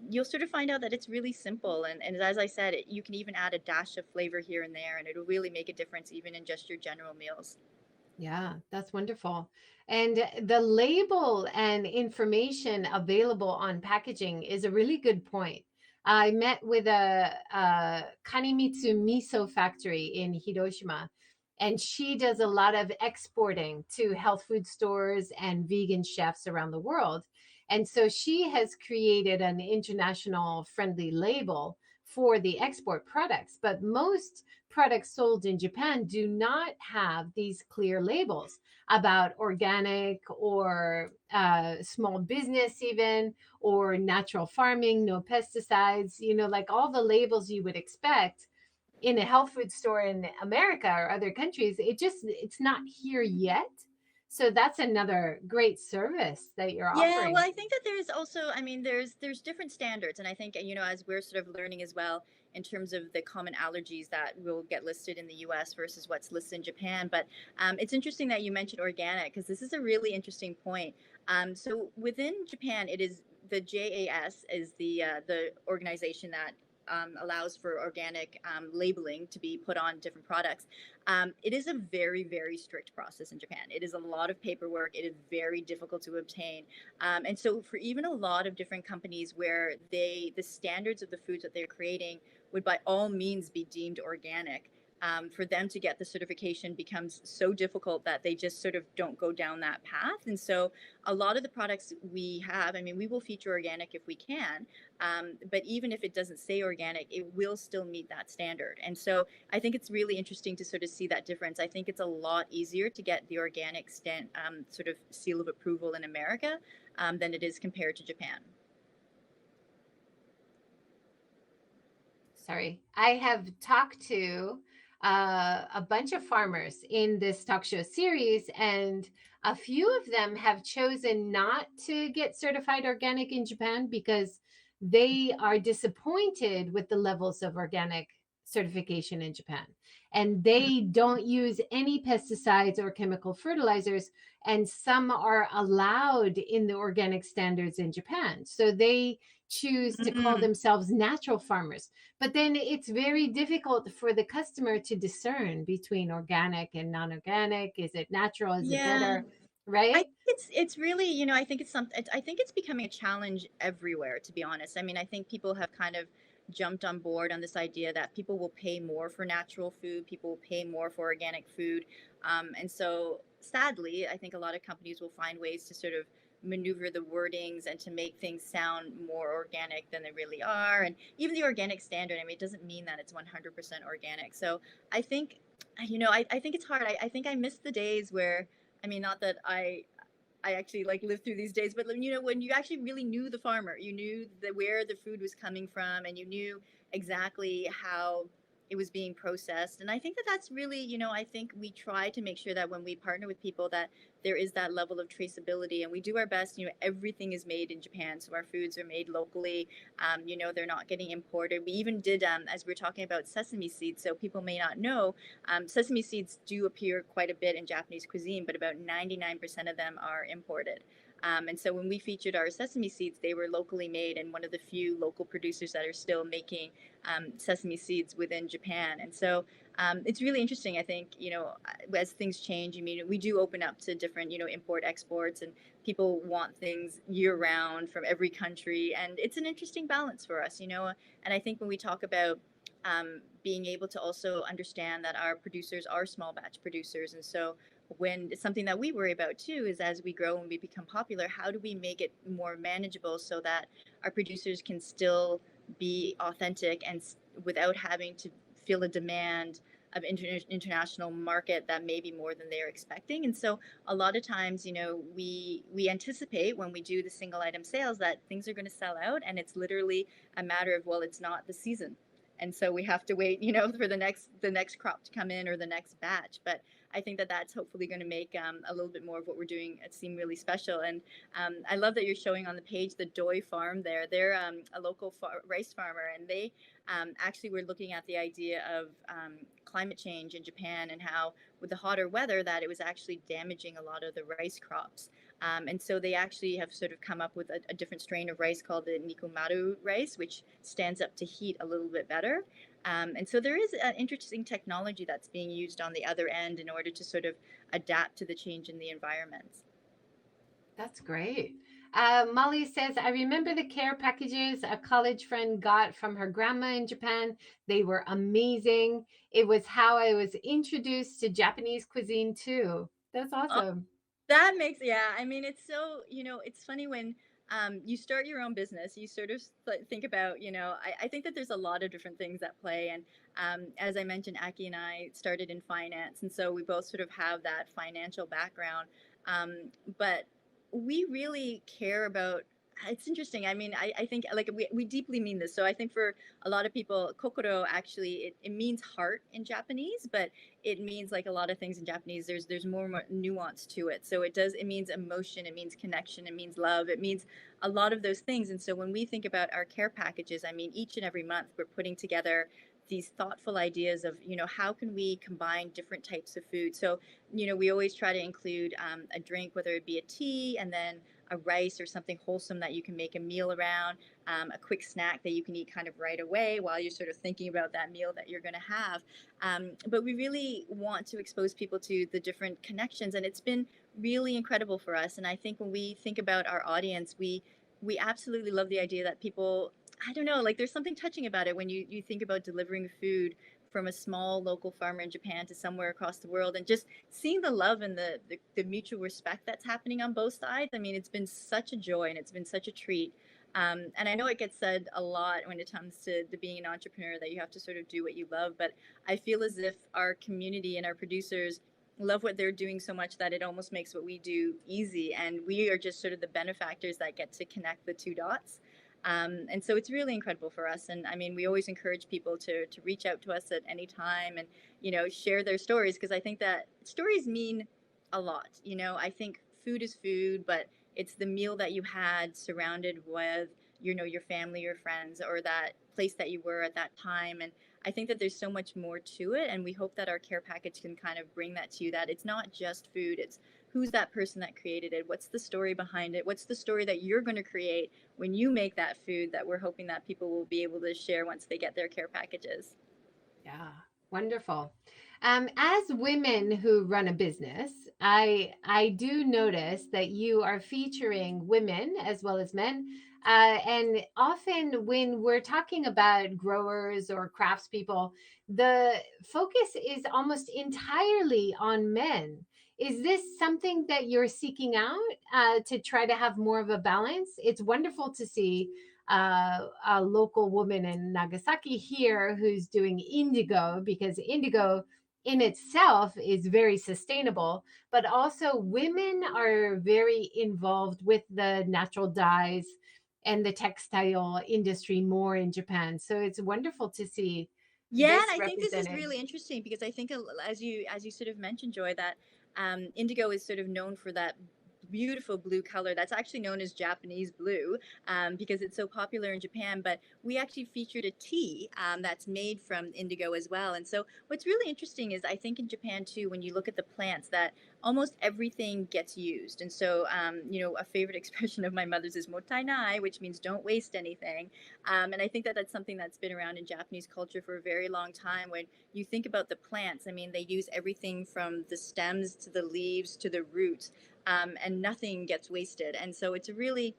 you'll sort of find out that it's really simple. And as I said, you can even add a dash of flavor here and there, and it'll really make a difference even in just your general meals. Yeah, that's wonderful. And the label and information available on packaging is a really good point. I met with a Kanimitsu miso factory in Hiroshima, and she does a lot of exporting to health food stores and vegan chefs around the world. And so she has created an international friendly label for the export products. But most products sold in Japan do not have these clear labels about organic or small business, even, or natural farming, no pesticides, like all the labels you would expect in a health food store in America or other countries. It's not here yet. So that's another great service that you're Yeah, offering. well, I think that there's also, I mean, there's different standards, and I think, as we're sort of learning as well in terms of the common allergies that will get listed in the U.S. versus what's listed in Japan. But it's interesting that you mentioned organic, because this is a really interesting point. So within Japan, it is the JAS is the organization that allows for organic labeling to be put on different products. It is a very, very strict process in Japan. It is a lot of paperwork. It is very difficult to obtain. And so for even a lot of different companies where the standards of the foods that they're creating would by all means be deemed organic, for them to get the certification becomes so difficult that they just sort of don't go down that path. And so a lot of the products we have, I mean, we will feature organic if we can, but even if it doesn't say organic, it will still meet that standard. And so I think it's really interesting to sort of see that difference. I think it's a lot easier to get the organic sort of seal of approval in America than it is compared to Japan. Sorry. I have talked to a bunch of farmers in this talk show series, and a few of them have chosen not to get certified organic in Japan because they are disappointed with the levels of organic certification in Japan. And they don't use any pesticides or chemical fertilizers, and some are allowed in the organic standards in Japan. So they choose to call Mm. themselves natural farmers, but then it's very difficult for the customer to discern between organic and non-organic. Is it natural? Is it Yeah. better? I Right? think it's really, I think it's something. I think it's becoming a challenge everywhere, to be honest. I mean, I think people have kind of jumped on board on this idea that people will pay more for natural food, people will pay more for organic food, and so sadly, I think a lot of companies will find ways to sort of maneuver the wordings and to make things sound more organic than they really are. And even the organic standard, I mean, it doesn't mean that it's 100% organic. So I think, I think it's hard. I think I miss the days where, I mean, not that I actually like lived through these days, but when you actually really knew the farmer, you knew where the food was coming from, and you knew exactly how it was being processed. And I think that that's really, I think we try to make sure that when we partner with people that there is that level of traceability, and we do our best. Everything is made in Japan, so our foods are made locally. They're not getting imported. We even did, as we are talking about sesame seeds, so people may not know, sesame seeds do appear quite a bit in Japanese cuisine, but about 99% of them are imported. And so when we featured our sesame seeds, they were locally made and one of the few local producers that are still making sesame seeds within Japan. And so it's really interesting, I think, as things change. I mean, we do open up to different, import exports, and people want things year round from every country. And it's an interesting balance for us, and I think when we talk about being able to also understand that our producers are small batch producers. And so when it's something that we worry about too is as we grow and we become popular, how do we make it more manageable so that our producers can still be authentic and without having to feel a demand of international market that may be more than they're expecting. And so a lot of times, we anticipate when we do the single item sales that things are going to sell out, and it's literally a matter of, well, it's not the season, and so we have to wait, for the next crop to come in or the next batch. But I think that that's hopefully going to make a little bit more of what we're doing seem really special. And I love that you're showing on the page the Doi Farm there. They're a local rice farmer, and they actually were looking at the idea of climate change in Japan and how with the hotter weather that it was actually damaging a lot of the rice crops. And so they actually have sort of come up with a different strain of rice called the Nikumaru rice, which stands up to heat a little bit better. And so there is an interesting technology that's being used on the other end in order to sort of adapt to the change in the environment. That's great. Molly says, I remember the care packages a college friend got from her grandma in Japan. They were amazing. It was how I was introduced to Japanese cuisine too. That's Oh, awesome. that makes, yeah. I mean, it's so, it's funny when you start your own business, you sort of think about, I think that there's a lot of different things at play. And as I mentioned, Aki and I started in finance. And so we both sort of have that financial background. But we really care about, it's interesting. I mean, I think like we deeply mean this. So I think for a lot of people, kokoro actually, it means heart in Japanese, but it means like a lot of things in Japanese, there's more nuance to it. So it means emotion, it means connection, it means love, it means a lot of those things. And so when we think about our care packages, I mean, each and every month we're putting together these thoughtful ideas of, how can we combine different types of food. So, we always try to include a drink, whether it be a tea, and then a rice or something wholesome that you can make a meal around, a quick snack that you can eat kind of right away while you're sort of thinking about that meal that you're going to have. But we really want to expose people to the different connections, and it's been really incredible for us. And I think when we think about our audience, we absolutely love the idea that people, I don't know, like there's something touching about it when you think about delivering food from a small local farmer in Japan to somewhere across the world, and just seeing the love and the mutual respect that's happening on both sides. I mean, it's been such a joy and it's been such a treat. And I know it gets said a lot when it comes to being an entrepreneur that you have to sort of do what you love, but I feel as if our community and our producers love what they're doing so much that it almost makes what we do easy, and we are just sort of the benefactors that get to connect the two dots. And so it's really incredible for us. And I mean, we always encourage people to reach out to us at any time and, share their stories, because I think that stories mean a lot. I think food is food, but it's the meal that you had surrounded with, your family, your friends, or that place that you were at that time. And I think that there's so much more to it. And we hope that our care package can kind of bring that to you, that it's not just food, it's who's that person that created it? What's the story behind it? What's the story that you're going to create when you make that food, that we're hoping that people will be able to share once they get their care packages? Yeah, wonderful. As women who run a business, I do notice that you are featuring women as well as men. And often when we're talking about growers or craftspeople, the focus is almost entirely on men. Is this something that you're seeking out to try to have more of a balance? It's wonderful to see a local woman in Nagasaki here who's doing indigo, because indigo in itself is very sustainable, but also women are very involved with the natural dyes and the textile industry more in Japan. So it's wonderful to see Yeah, and this I think this is represented. really interesting because I think, as you sort of mentioned, Joy, that indigo is sort of known for that beautiful blue color that's actually known as Japanese blue, because it's so popular in Japan. But we actually featured a tea that's made from indigo as well. And so what's really interesting is I think in Japan too, when you look at the plants, that almost everything gets used. And so, a favorite expression of my mother's is mottainai, which means don't waste anything. And I think that that's something that's been around in Japanese culture for a very long time. When you think about the plants, I mean, they use everything from the stems to the leaves to the roots, and nothing gets wasted. And so it's a really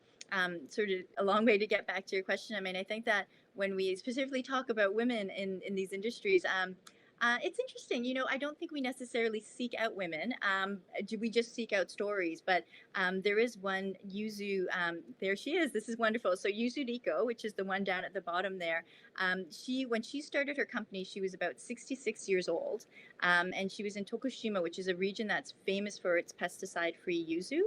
sort of a long way to get back to your question. I mean, I think that when we specifically talk about women in these industries, it's interesting. I don't think we necessarily seek out women. We just seek out stories. But there is one, Yuzu. There she is. This is wonderful. So Yuzu Riko, which is the one down at the bottom there, when she started her company, she was about 66 years old. And she was in Tokushima, which is a region that's famous for its pesticide-free yuzu.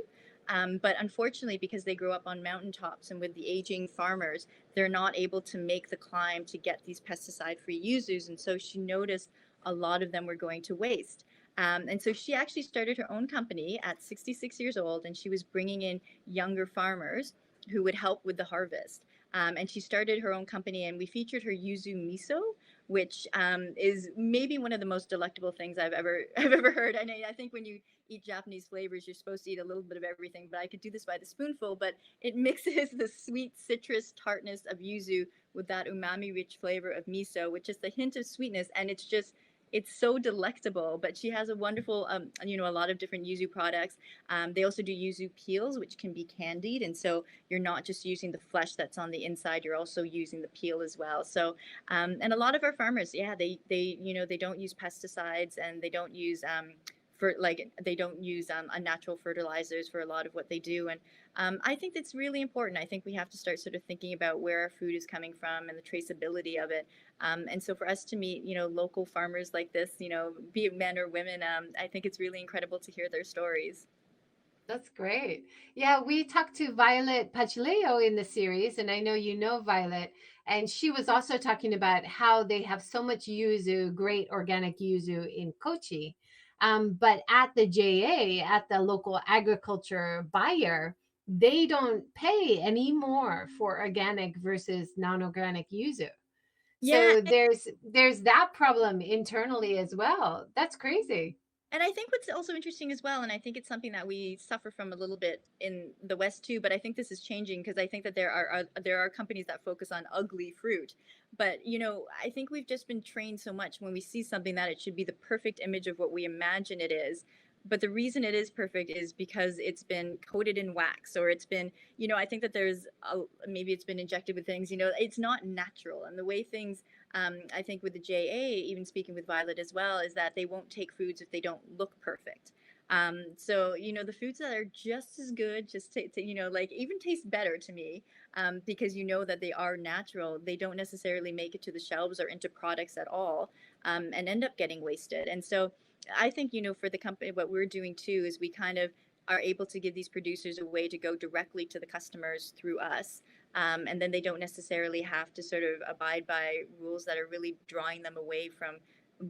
But unfortunately, because they grow up on mountaintops and with the aging farmers, they're not able to make the climb to get these pesticide-free yuzus. And so she noticed a lot of them were going to waste. And so she actually started her own company at 66 years old, and she was bringing in younger farmers who would help with the harvest. And she started her own company, and we featured her yuzu miso, which is maybe one of the most delectable things I've ever heard. And I think when you eat Japanese flavors, you're supposed to eat a little bit of everything, but I could do this by the spoonful. But it mixes the sweet citrus tartness of yuzu with that umami rich flavor of miso, with just a hint of sweetness, and it's so delectable. But she has a wonderful, a lot of different yuzu products. They also do yuzu peels, which can be candied, and so you're not just using the flesh that's on the inside; you're also using the peel as well. So, and a lot of our farmers, yeah, they don't use pesticides, and they don't use for like they don't use unnatural fertilizers for a lot of what they do. And I think that's really important. I think we have to start sort of thinking about where our food is coming from and the traceability of it. And so for us to meet, local farmers like this, be it men or women, I think it's really incredible to hear their stories. That's great. Yeah, we talked to Violet Pacileo in the series, and I know you know Violet, and she was also talking about how they have so much yuzu, great organic yuzu in Kochi. But at the JA, at the local agriculture buyer, they don't pay any more for organic versus non-organic yuzu. Yeah, So there's that problem internally as well. That's crazy. and I think what's also interesting as well, and I think it's something that we suffer from a little bit in the West too, but I think this is changing because I think that there are companies that focus on ugly fruit. But I think we've just been trained so much when we see something that it should be the perfect image of what we imagine it is. But the reason it is perfect is because it's been coated in wax, or it's been, I think that maybe it's been injected with things. It's not natural, and the way things I think with the JA, even speaking with Violet as well, is that they won't take foods if they don't look perfect. So the foods that are just as good, like even taste better to me, because that they are natural. They don't necessarily make it to the shelves or into products at all, and end up getting wasted. And so I think for the company, what we're doing too is we kind of are able to give these producers a way to go directly to the customers through us, and then they don't necessarily have to sort of abide by rules that are really drawing them away from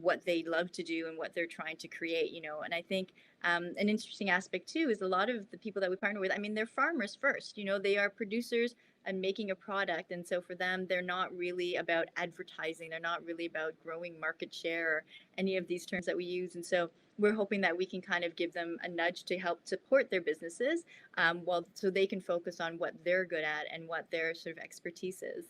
what they love to do and what they're trying to create. And I think an interesting aspect too is a lot of the people that we partner with, I mean, they're farmers first. They are producers and making a product, and so for them, they're not really about advertising, they're not really about growing market share or any of these terms that we use. And so we're hoping that we can kind of give them a nudge to help support their businesses, so they can focus on what they're good at and what their sort of expertise is.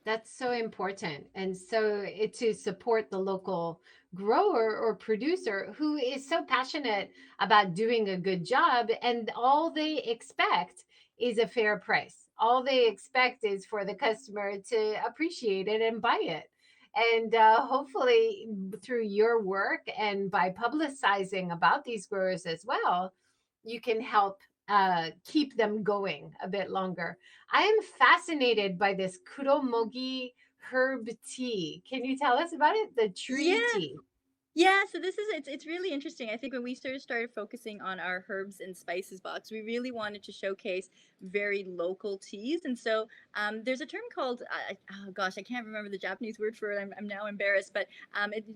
That's so important. And so to support the local grower or producer who is so passionate about doing a good job, and all they expect is a fair price. All they expect is for the customer to appreciate it and buy it. And hopefully, through your work and by publicizing about these growers as well, you can help keep them going a bit longer. I am fascinated by this kuromogi herb tea. Can you tell us about it? The tree Yeah. tea. Yeah, so it's really interesting. I think when we sort of started focusing on our herbs and spices box, we really wanted to showcase very local teas. And so there's a term called, oh gosh, I can't remember the Japanese word for it. I'm now embarrassed, but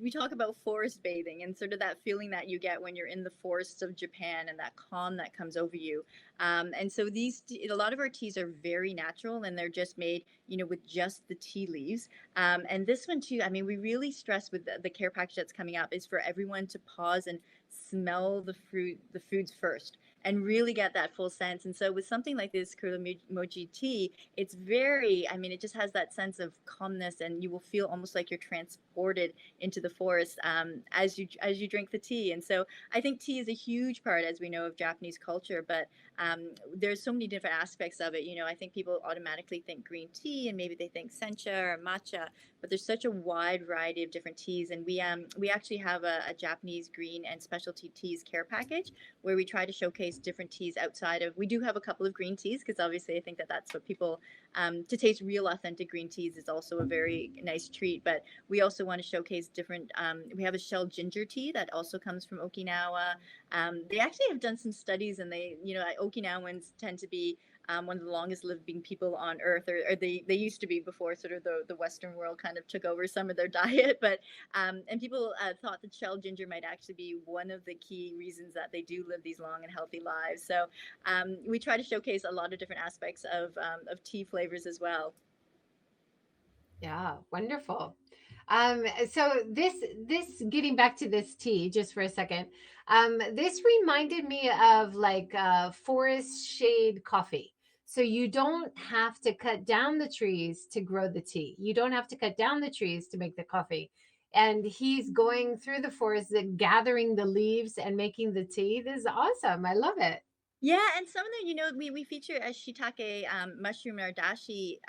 we talk about forest bathing and sort of that feeling that you get when you're in the forests of Japan and that calm that comes over you. And so a lot of our teas are very natural, and they're just made, with just the tea leaves. And this one too, I mean, we really stress with the care package that's coming up is for everyone to pause and smell the foods first, and really get that full sense. And so with something like this kuromoji tea, it's very, I mean, it just has that sense of calmness, and you will feel almost like you're transported into the forest, as you drink the tea. And so I think tea is a huge part, as we know, of Japanese culture, but there's so many different aspects of it. I think people automatically think green tea, and maybe they think sencha or matcha, but there's such a wide variety of different teas. And we actually have a Japanese green and specialty teas care package where we try to showcase different teas outside of. We do have a couple of green teas because obviously I think that that's what people, to taste real authentic green teas is also a very nice treat. But we also want to showcase different. We have a shell ginger tea that also comes from Okinawa. They actually have done some studies, and Okinawans tend to be one of the longest living people on earth, or they used to be before sort of the Western world kind of took over some of their diet. But and people thought that shell ginger might actually be one of the key reasons that they do live these long and healthy lives. So we try to showcase a lot of different aspects of tea flavors as well. Yeah, wonderful. So this getting back to this tea just for a second. This reminded me of like forest shade coffee. So you don't have to cut down the trees to grow the tea. You don't have to cut down the trees to make the coffee. And he's going through the forest and gathering the leaves and making the tea. This is awesome. I love it. Yeah, and some of them, we feature a shiitake mushroom in our Dashi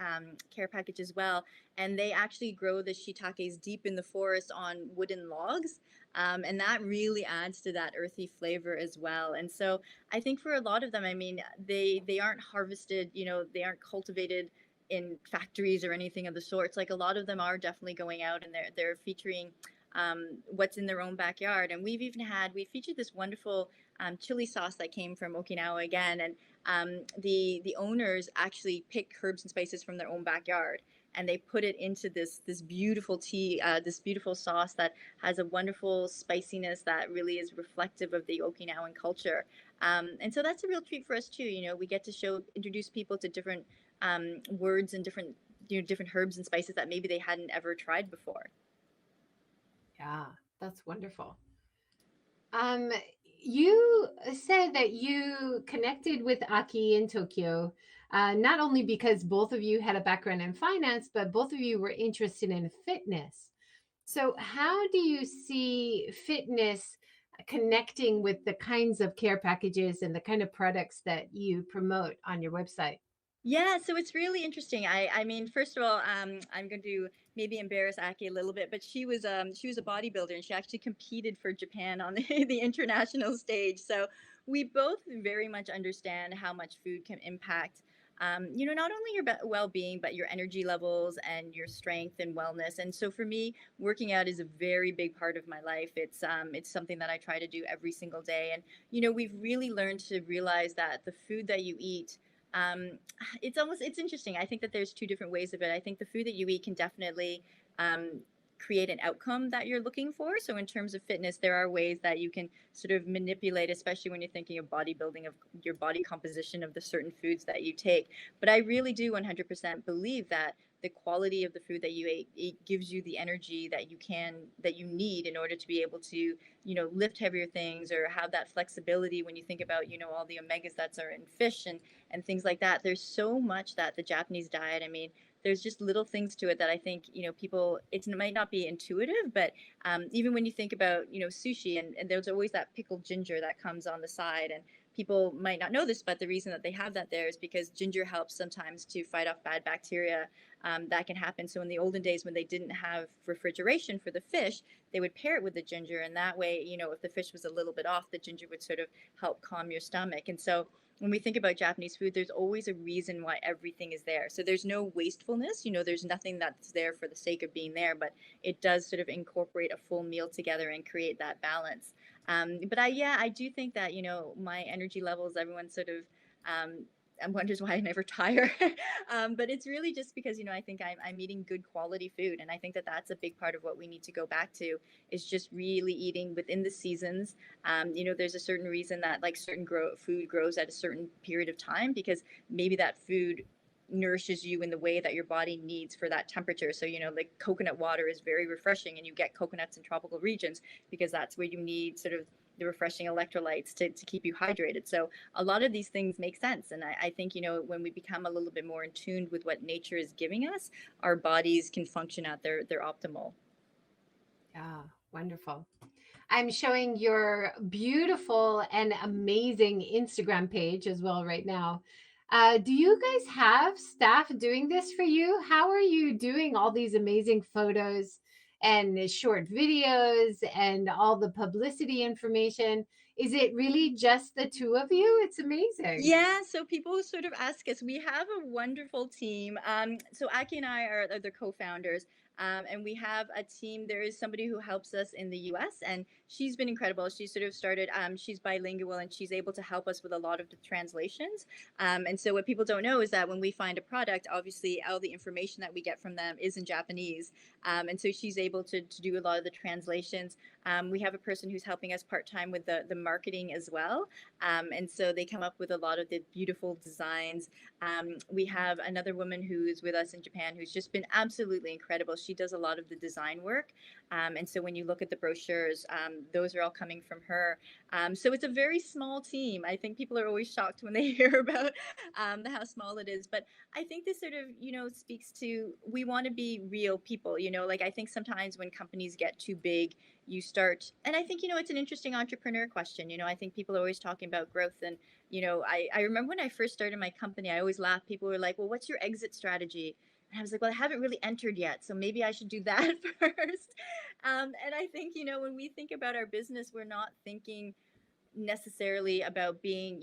care package as well. And they actually grow the shiitakes deep in the forest on wooden logs. And that really adds to that earthy flavor as well. And so I think for a lot of them, I mean, they aren't harvested, they aren't cultivated in factories or anything of the sorts. Like a lot of them are definitely going out and they're featuring what's in their own backyard. And we featured this wonderful chili sauce that came from Okinawa again, and the owners actually pick herbs and spices from their own backyard, and they put it into this beautiful tea, this beautiful sauce that has a wonderful spiciness that really is reflective of the Okinawan culture. And so that's a real treat for us too. We get to introduce people to different words and different herbs and spices that maybe they hadn't ever tried before. Yeah, that's wonderful. Um, you said that you connected with Aki in Tokyo, not only because both of you had a background in finance, but both of you were interested in fitness. So, how do you see fitness connecting with the kinds of care packages and the kind of products that you promote on your website? Yeah, so it's really interesting. I mean, first of all, I'm going to maybe embarrass Aki a little bit, but she was a bodybuilder and she actually competed for Japan on the international stage. So we both very much understand how much food can impact, not only your well-being, but your energy levels and your strength and wellness. And so for me, working out is a very big part of my life. It's something that I try to do every single day. And we've really learned to realize that the food that you eat um, it's interesting. I think that there's two different ways of it. I think the food that you eat can definitely um, create an outcome that you're looking for. So in terms of fitness, there are ways that you can sort of manipulate, especially when you're thinking of bodybuilding, of your body composition of the certain foods that you take. But I really do 100% believe that the quality of the food that you eat gives you the energy that you need in order to be able to lift heavier things or have that flexibility when you think about all the omegas that are in fish and things like that. There's so much that the Japanese diet, I mean, there's just little things to it that I think, people, it might not be intuitive, but even when you think about, sushi and there's always that pickled ginger that comes on the side. And people might not know this, but the reason that they have that there is because ginger helps sometimes to fight off bad bacteria that can happen. So in the olden days when they didn't have refrigeration for the fish, they would pair it with the ginger. And that way, if the fish was a little bit off, the ginger would sort of help calm your stomach. And so when we think about Japanese food, there's always a reason why everything is there. So there's no wastefulness, there's nothing that's there for the sake of being there, but it does sort of incorporate a full meal together and create that balance. But I do think that, my energy levels, everyone sort of, wonders why I never tire. But it's really just because, I think I'm eating good quality food. And I think that that's a big part of what we need to go back to is just really eating within the seasons. There's a certain reason that like certain food grows at a certain period of time because maybe that food nourishes you in the way that your body needs for that temperature. So, like coconut water is very refreshing and you get coconuts in tropical regions because that's where you need sort of the refreshing electrolytes to keep you hydrated. So a lot of these things make sense. And I think, when we become a little bit more in tune with what nature is giving us, our bodies can function at their optimal. Yeah, wonderful. I'm showing your beautiful and amazing Instagram page as well right now. Do you guys have staff doing this for you? How are you doing all these amazing photos and short videos and all the publicity information? Is it really just the two of you? It's amazing. Yeah, so people sort of ask us. We have a wonderful team. So Aki and I are the co-founders, and we have a team. There is somebody who helps us in the U.S. and she's been incredible. She sort of started. She's bilingual and she's able to help us with a lot of the translations. And so what people don't know is that when we find a product, obviously all the information that we get from them is in Japanese, and so she's able to do a lot of the translations. We have a person who's helping us part time with the marketing as well. And so they come up with a lot of the beautiful designs. We have another woman who's with us in Japan who's just been absolutely incredible. She does a lot of the design work. And so when you look at the brochures, those are all coming from her. So it's a very small team. I think people are always shocked when they hear about how small it is. But I think this sort of, speaks to, we want to be real people, like I think sometimes when companies get too big, you start, and I think, it's an interesting entrepreneur question. I think people are always talking about growth. And, I remember when I first started my company, I always laughed. People were like, well, what's your exit strategy? And I was like, well, I haven't really entered yet, so maybe I should do that first. And I think, when we think about our business, we're not thinking necessarily about being,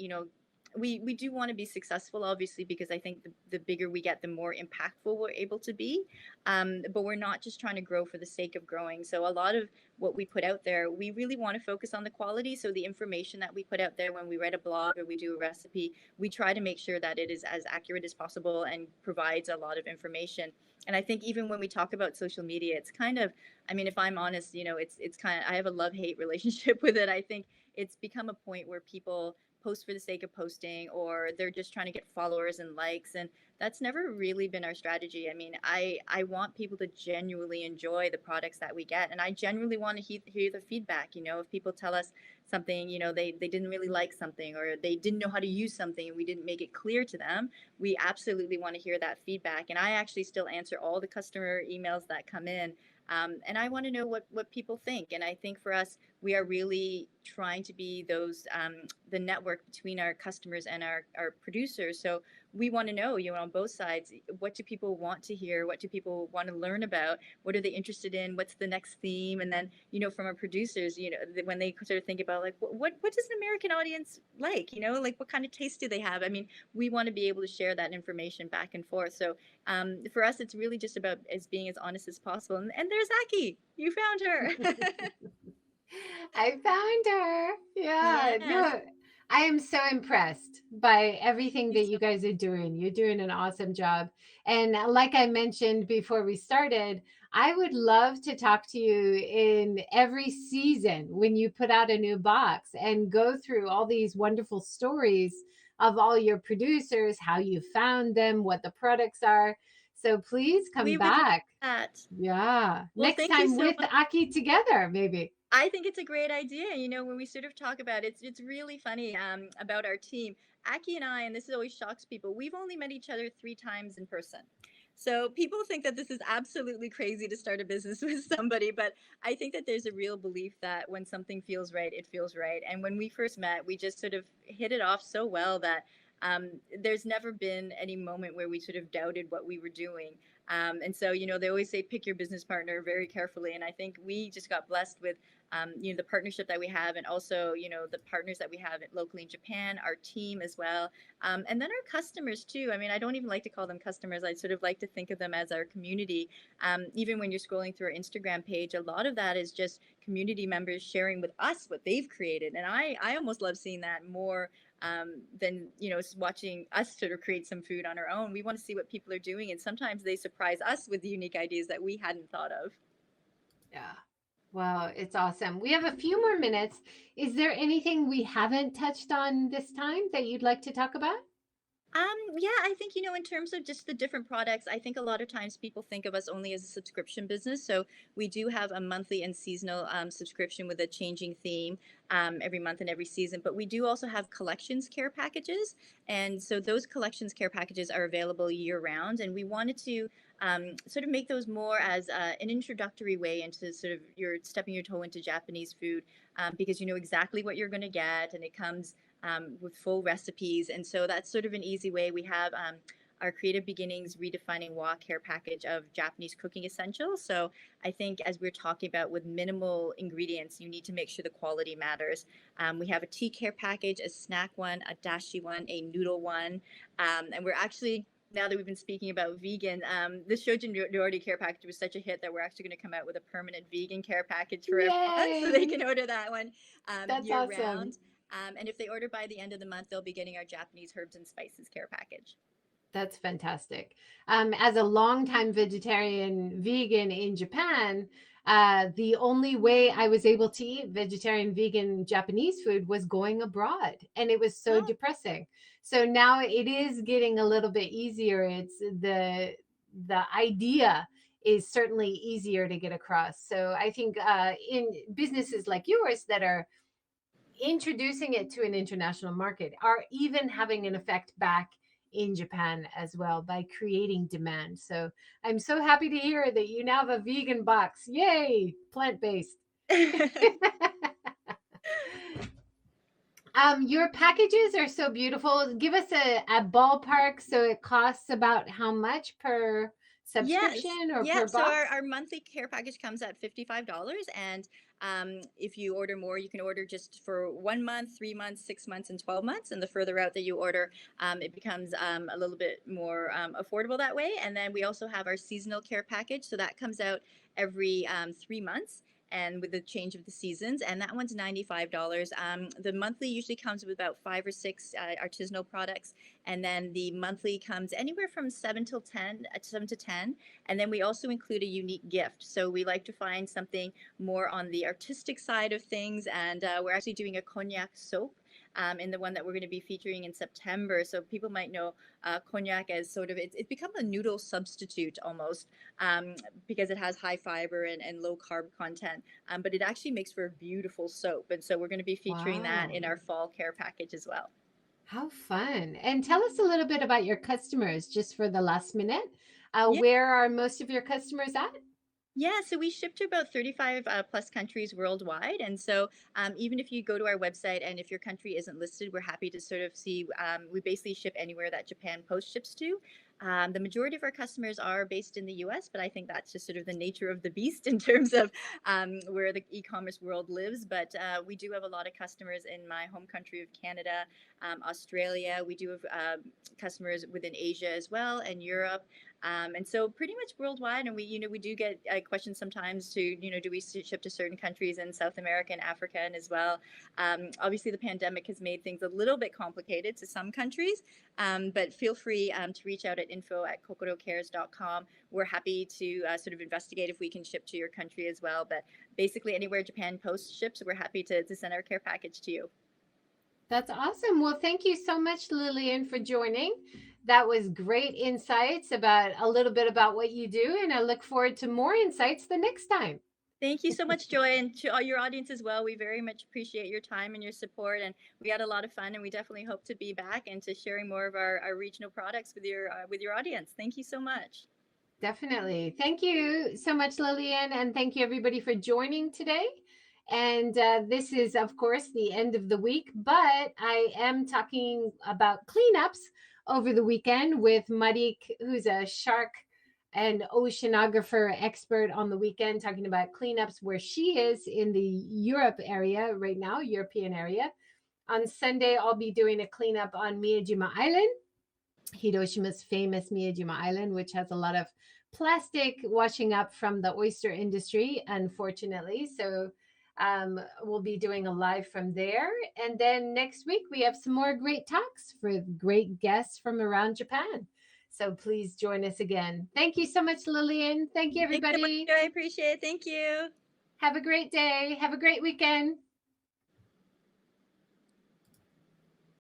we do want to be successful, obviously, because I think the bigger we get, the more impactful we're able to be. But we're not just trying to grow for the sake of growing. So a lot of what we put out there, we really want to focus on the quality. So the information that we put out there when we write a blog or we do a recipe, we try to make sure that it is as accurate as possible and provides a lot of information. And I think even when we talk about social media, it's kind of, I mean, if I'm honest, it's kind of, I have a love-hate relationship with it. I think it's become a point where people post for the sake of posting, or they're just trying to get followers and likes, and that's never really been our strategy. I mean, I want people to genuinely enjoy the products that we get, and I genuinely want to hear the feedback. If people tell us something, they didn't really like something, or they didn't know how to use something and we didn't make it clear to them, we absolutely want to hear that feedback. And I actually still answer all the customer emails that come in. And I want to know what people think. And I think for us, we are really trying to be those the network between our customers and our producers. So we want to know, on both sides, what do people want to hear? What do people want to learn about? What are they interested in? What's the next theme? And then, from our producers, when they sort of think about like, what does an American audience like? Like what kind of taste do they have? I mean, we want to be able to share that information back and forth. So for us, it's really just about being as honest as possible. And there's Aki. You found her. I found her. Yeah. Yes. No, I am so impressed by everything Thank you that so you guys are doing. You're doing an awesome job. And like I mentioned before we started, I would love to talk to you in every season when you put out a new box and go through all these wonderful stories of all your producers, how you found them, what the products are. So please come We would love back. that. Yeah. Well, Next thank you time so with much. Aki together, maybe. I think it's a great idea. When we sort of talk about it, it's really funny about our team. Aki and I, and this always shocks people, we've only met each other 3 times in person. So people think that this is absolutely crazy to start a business with somebody, but I think that there's a real belief that when something feels right, it feels right. And when we first met, we just sort of hit it off so well that there's never been any moment where we sort of doubted what we were doing. And so, they always say pick your business partner very carefully. And I think we just got blessed with the partnership that we have, and also, the partners that we have locally in Japan, our team as well, and then our customers too. I mean, I don't even like to call them customers. I sort of like to think of them as our community. Even when you're scrolling through our Instagram page, a lot of that is just community members sharing with us what they've created, and I almost love seeing that more than watching us sort of create some food on our own. We want to see what people are doing, and sometimes they surprise us with unique ideas that we hadn't thought of. Yeah. Wow, it's awesome. We have a few more minutes. Is there anything we haven't touched on this time that you'd like to talk about? Yeah, I think, in terms of just the different products, I think a lot of times people think of us only as a subscription business. So we do have a monthly and seasonal subscription with a changing theme every month and every season. But we do also have collections care packages. And so those collections care packages are available year round. And we wanted to sort of make those more as an introductory way into sort of you're stepping your toe into Japanese food, because you know exactly what you're going to get, and it comes with full recipes. And so that's sort of an easy way. We have our Creative Beginnings Redefining Wa care package of Japanese cooking essentials. So I think as we're talking about with minimal ingredients, you need to make sure the quality matters. We have a tea care package, a snack one, a dashi one, a noodle one. And we're actually, now that we've been speaking about vegan, the Shojin Ryorari care package was such a hit that we're actually going to come out with a permanent vegan care package for everyone, so they Yay! can order that one That's year awesome. round. And if they order by the end of the month, they'll be getting our Japanese herbs and spices care package. That's fantastic. As a longtime vegetarian vegan in Japan, the only way I was able to eat vegetarian vegan Japanese food was going abroad, and it was so Oh, depressing. So now it is getting a little bit easier. It's the idea is certainly easier to get across. So I think in businesses like yours that are introducing it to an international market are even having an effect back in Japan as well by creating demand. So I'm so happy to hear that you now have a vegan box. Yay, plant based. Your packages are so beautiful. Give us a ballpark. So it costs about how much per Yes. subscription or Yeah. per So box? our monthly care package comes at $55. And if you order more, you can order just for 1 month, 3 months, 6 months, and 12 months. And the further out that you order, it becomes a little bit more affordable that way. And then we also have our seasonal care package. So that comes out every 3 months. And with the change of the seasons, and that one's $95. The monthly usually comes with about 5 or 6 artisanal products, and then the monthly comes anywhere from 7 to 10. And then we also include a unique gift. So we like to find something more on the artistic side of things, and we're actually doing a cognac soap. In the one that we're going to be featuring in September. So people might know cognac as sort of, it's become a noodle substitute almost, because it has high fiber and low carb content, but it actually makes for a beautiful soap. And so we're going to be featuring that in Wow. our fall care package as well. How fun. And tell us a little bit about your customers just for the last minute. Yeah. Where are most of your customers at? Yeah, so we ship to about 35 plus countries worldwide. And so even if you go to our website and if your country isn't listed, we're happy to sort of see. We basically ship anywhere that Japan Post ships to. The majority of our customers are based in the US, but I think that's just sort of the nature of the beast in terms of where the e commerce world lives. But we do have a lot of customers in my home country of Canada, Australia. We do have customers within Asia as well, and Europe. And so pretty much worldwide. And we do get questions sometimes to, do we ship to certain countries in South America and Africa and as well. Obviously, the pandemic has made things a little bit complicated to some countries, but feel free to reach out at info@kokorocares.com. We're happy to sort of investigate if we can ship to your country as well. But basically, anywhere Japan Post ships, we're happy to send our care package to you. That's awesome. Well, thank you so much, Lillian, for joining. That was great insights about a little bit about what you do, and I look forward to more insights the next time. Thank you so much, Joy, and to all your audience as well. We very much appreciate your time and your support, and we had a lot of fun, and we definitely hope to be back and to sharing more of our regional products with your audience. Thank you so much. Definitely. Thank you so much, Lillian, and thank you everybody for joining today. And this is, of course, the end of the week, but I am talking about cleanups over the weekend with Marik, who's a shark and oceanographer expert on the weekend, talking about cleanups where she is in the Europe area right now, European area. On Sunday, I'll be doing a cleanup on Miyajima Island, Hiroshima's famous Miyajima Island, which has a lot of plastic washing up from the oyster industry, unfortunately. So we'll be doing a live from there. And then next week, we have some more great talks for great guests from around Japan. So please join us again. Thank you so much, Lillian. Thank you, Thanks so much, everybody. Joy. I appreciate it. Thank you. Have a great day. Have a great weekend.